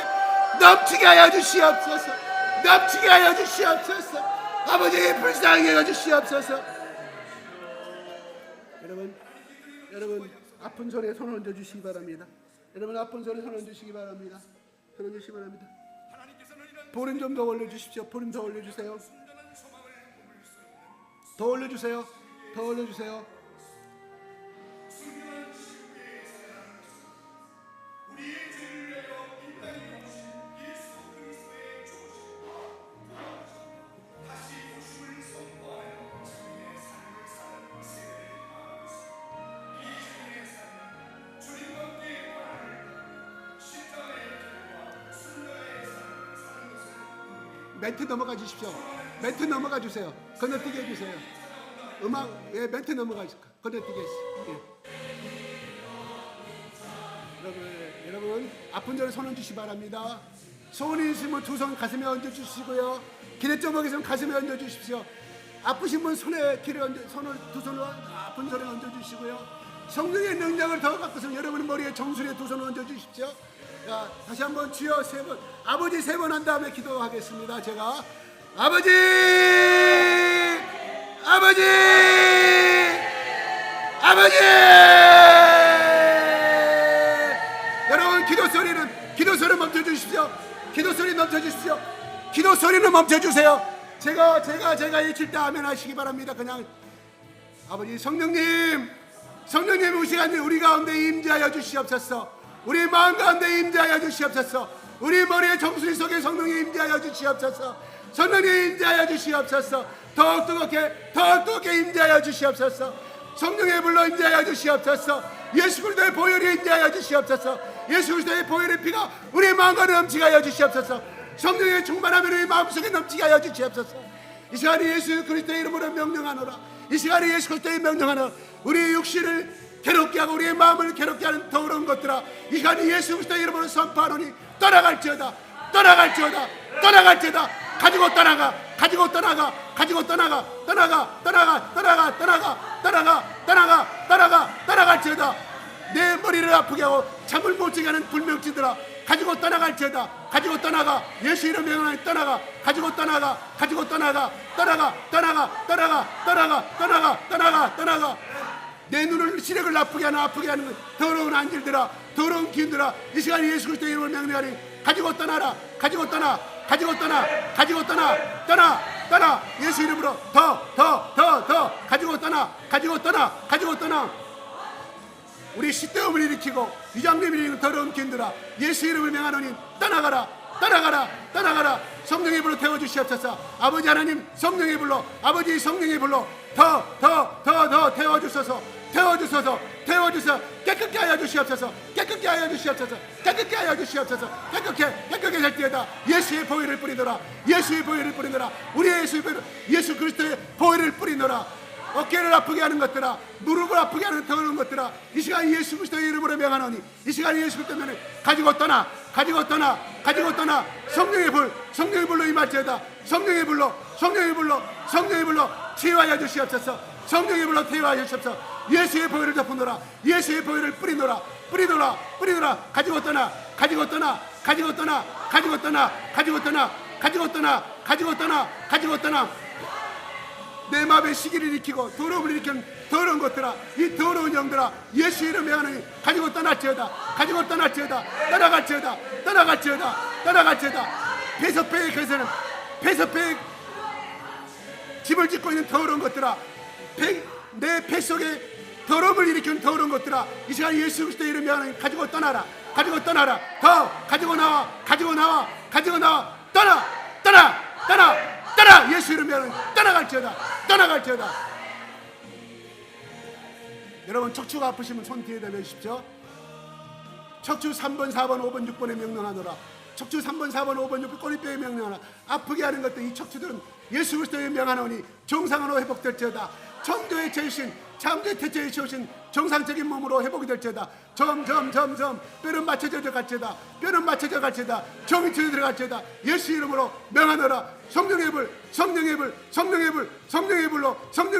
D: 넘치게 하여 주시옵소서. 넘치게 하여 주시옵소서. 아버지, 불쌍히 하여 주시옵소서. 여러분 아픈 손에 손을 얹어 주시기 바랍니다. 여러분 아픈 손에 손을 얹어 주시기 바랍니다. 손을 얹어 주시기 바랍니다. 볼륨 좀 더 올려주십시오. 볼륨 더 올려주세요. 더 올려주세요. 더 올려주세요. 멘트 넘어가 주십시오. 멘트 넘어가 주세요. 건너뛰게 해주세요. 음악 멘트 넘어가 건너뛰게 해주세요. 여러분 아픈 자를 손 얹으시 바랍니다. 소원이 있으면 두 손 가슴에 얹어주시고요. 기대점에 있으면 가슴에 얹어주십시오. 아프신 분 손에 두 손을 아픈 손에 얹어주시고요. 성령의 능력을 더 갖고서 여러분 머리에 정수리에 두 손을 얹어주십시오. 자, 다시 한번 주여 세 번, 아버지 세 번 한 다음에 기도하겠습니다. 제가 아버지, 아버지, 아버지. 여러분 기도 소리는 멈춰주십시오. 기도 소리 멈춰주십시오. 기도 소리는 멈춰주세요. 제가 외칠 때 아멘 하시기 바랍니다. 그냥 아버지 성령님 이 시간에 우리 가운데 임재하여 주시옵소서. 우리 마음 가운데 임재하여 주시옵소서. 우리 머리의 정수리 속에 성령이 임재하여 주시옵소서. 성령이 임재하여 주시옵소서. 더욱 뜨겁게 임재하여 주시옵소서. 성령의 불로 임재하여 주시옵소서. 예수 그리스도의 보혈이 임재하여 주시옵소서. 예수 그리스도의 보혈의 피가 우리 마음과 넘치게 주시옵소서. 성령의 충만함을 우리 마음속에 넘치게 하여 주시옵소서. 이 시간에 예수 그리스도의 이름으로 명령하노라. 이 시간에 예수 그리스도의 명령하노라. 우리의 육신을 괴롭게 하고 우리의 마음을 괴롭게 하는 더러운 것들아, 이 시간에 예수 그리스도의 이름으로 선포하노니 떠나갈지어다. 가지고 떠나갈지어다. 내 머리를 아프게 하고 잠을 못 자게 하는 불명증들아, 가지고 떠나갈지어다. 가지고 떠나가. 예수 이름 명하니 떠나가. 가지고 떠나가. 내 눈을 시력을 나쁘게 하는 더러운 안질들아, 더러운 기운들아, 이 시간에 예수 그리스도의 이름을 명령하니 가지고 떠나라. 떠나. 예수 이름으로 더 가지고 떠나. 우리 시대음을 일으키고 위장님을 일으키는 더러운 기운들아, 예수 이름을 명하노니 떠나가라. 성령의 불로 태워주시옵소서. 아버지 하나님 성령의 불로, 아버지 성령의 불로 더 태워주소서. 깨끗게 하여 주시옵소서. 깨끗게 살때에다 예수의 보혈을 뿌리노라. 우리 예수 그리스도의 보혈을 뿌리노라. 어깨를 아프게 하는 것들아, 무릎을 아프게 하는 더러운 것들아, 이 시간 예수 그리스도의 이름으로 명하노니, 이 시간 예수 그리스도 때문에 가지고 떠나. 성령의 불로 임할지어다. 성령의 불로 치유하여 주시옵소서. 성령의 불로 태워하여 주시옵소서. 예수의 보혈을 덮으노라. 예수의 보혈을 뿌리노라. 가지고 떠나. 내 마음에 시기를 일으키고 더러움을 일으키는 더러운 것들아, 이 더러운 영들아, 예수 이름에 하는 가지고 떠날지어다. 배석배에 집을 짓고 있는 더러운 것들아, 내 배 속에 더러움을 일으키는 더러운 것들아, 이 시간 예수 그리스도의 이름에 하는 가지고 떠나라. 더 가지고 나와. 떠나. 예수 이름에 하는 떠나갈지어다. 여러분 척추가 아프시면 손 뒤에다 대십시오. 척추 3번, 4번, 5번, 6번에 명령하노라. 척추 3번, 4번, 5번, 6번 꼬리뼈에 명령하노라. 아프게 하는 것들, 이 척추들은 예수 그리스도의 명하노니 정상으로 회복될지어다. 창조의 태초에 채우신 정상적인 몸으로 회복이 될지어다. 점점 뼈는 맞춰져 갈지어다. 정이 들어갈지어다. 예수 이름으로 명하노라. 성령의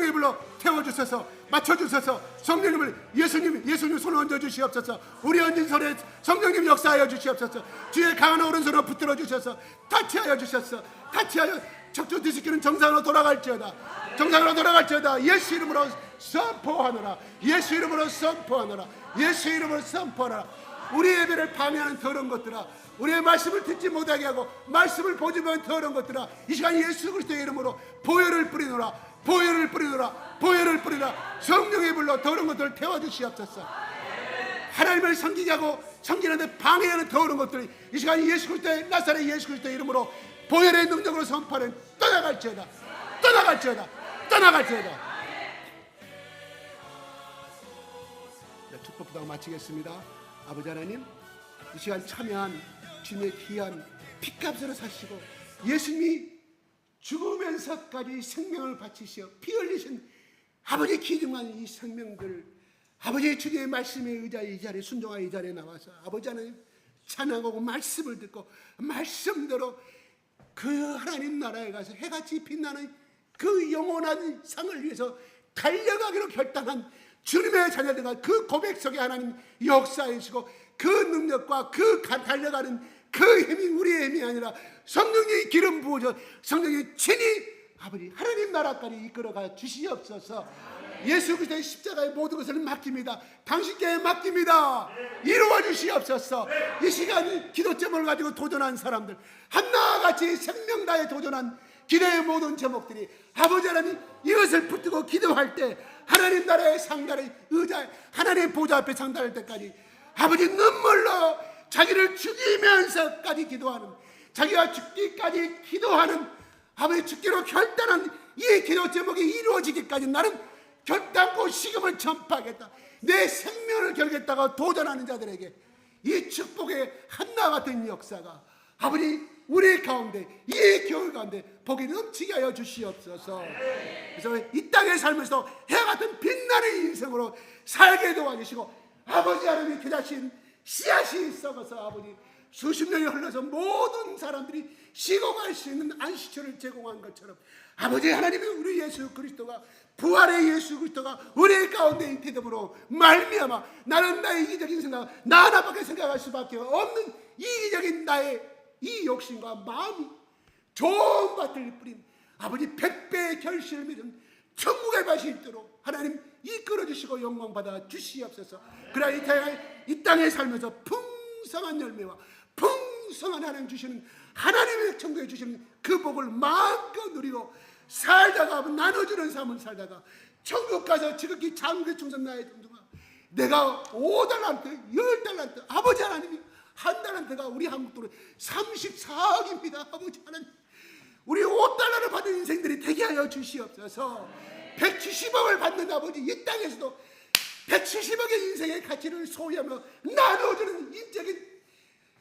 D: 불로 태워주셔서 맞춰주셔서 성령님을 예수님 손을 얹어 주시옵소서. 우리 얹은 손에 성령님 역사하여 주시옵소서. 주의 강한 오른손으로 붙들어 주셔서 타치하여 척추 뒤집기는 정상으로 돌아갈지어다. 예수 이름으로 선포하노라. 우리 예배를 방해하는 더러운 것들아, 우리의 말씀을 듣지 못하게 하고 말씀을 보지 못하는 더러운 것들아, 이 시간 예수 그리스도의 이름으로 보혈을 뿌리노라. 성령의 불로 더러운 것들을 태워주시옵소서. 하나님을 섬기게 하고 섬기는데 방해하는 더러운 것들이 이 시간 예수 그리스도의 나사렛 예수 그리스도의 이름으로 보혈의 능력으로 선포하는 떠나갈지어다. 네, 축복 기도 마치겠습니다. 아버지 하나님, 이 시간 참여한 주님의 귀한 피값으로 사시고 예수님이 죽으면서까지 생명을 바치시어 피 흘리신 아버지 귀중한 이 생명들, 아버지의 주님의 말씀에 의자에 이 자리에 순종하여 이 자리에 나와서 아버지 하나님 찬양하고 말씀을 듣고 말씀대로 그 하나님 나라에 가서 해같이 빛나는 그 영원한 상을 위해서 달려가기로 결단한 주님의 자녀들과 그 고백 속에 하나님 역사하시고 그 능력과 그 달려가는 그 힘이 우리의 힘이 아니라 성령의 기름 부어져 성령의 친히 아버지 하나님 나라까지 이끌어가 주시옵소서. 예수 그리스도의 십자가의 모든 것을 맡깁니다. 당신께 맡깁니다. 이루어 주시옵소서. 이 시간 기도 제목을 가지고 도전한 사람들, 한나같이 생명 다해 도전한 기도의 모든 제목들이 아버지 하나님 이것을 붙들고 기도할 때 하나님 나라의 상달의 의자 하나님 보좌 앞에 상달할 때까지 아버지 눈물로 자기를 죽이면서까지 기도하는, 자기가 죽기까지 기도하는, 아버지 죽기로 결단한 이 기도 제목이 이루어지기까지 나는 결단코 식음을 전파하겠다, 내 생명을 걸겠다고 도전하는 자들에게 이 축복의 한나 같은 역사가 아버지 우리 가운데, 이 교회 가운데 복이 넘치게 하여 주시옵소서. 그래서 이 땅에 살면서 해 같은 빛나는 인생으로 살게 도와주시고 아버지 하나님의 그 자신 씨앗이 썩어서 아버지 수십 년이 흘러서 모든 사람들이 식어갈 수 있는 안식처를 제공한 것처럼 아버지 하나님의 우리 예수 그리스도가 부활의 예수 그리스도가 우리 가운데 있음으로 말미암아 나는 나의 이기적인 생각, 나 하나밖에 생각할 수밖에 없는 이기적인 나의 이 욕심과 마음이 좋은 밭을 뿌린 아버지 100배의 결실을 맺은 천국의 밭이 있도록 하나님 이끌어 주시고 영광 받아 주시옵소서. 그러나 이 땅에 살면서 풍성한 열매와 풍성한 하나님 주시는 하나님의 천국에 주시는 그 복을 마음껏 누리고 살다가 나눠주는 삶을 살다가 천국 가서 지극히 장대 충성 나의 동정아, 내가 5달란트 10달란트 아버지 하나님이 한 달란트가 우리 한국 돈은 34억입니다. 아버지 하나님 우리 5달러를 받는 인생들이 되게 하여 주시옵소서. 170억을 받는 아버지 이 땅에서도 170억의 인생의 가치를 소유하며 나눠주는 인적인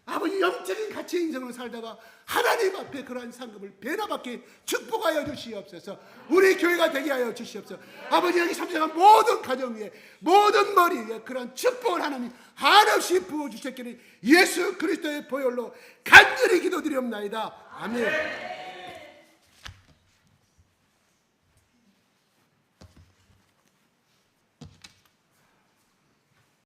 D: 아버지 영적인 가치의 인생을 살다가 하나님 앞에 그러한 상급을 배나받게 축복하여 주시옵소서. 우리 교회가 되게 하여 주시옵소서. 아버지 여기 참석한 모든 가정 위에 모든 머리 위에 그러한 축복을 하나님 한없이 부어주셨기를 예수 그리스도의 보혈로 간절히 기도드리옵나이다. 아멘.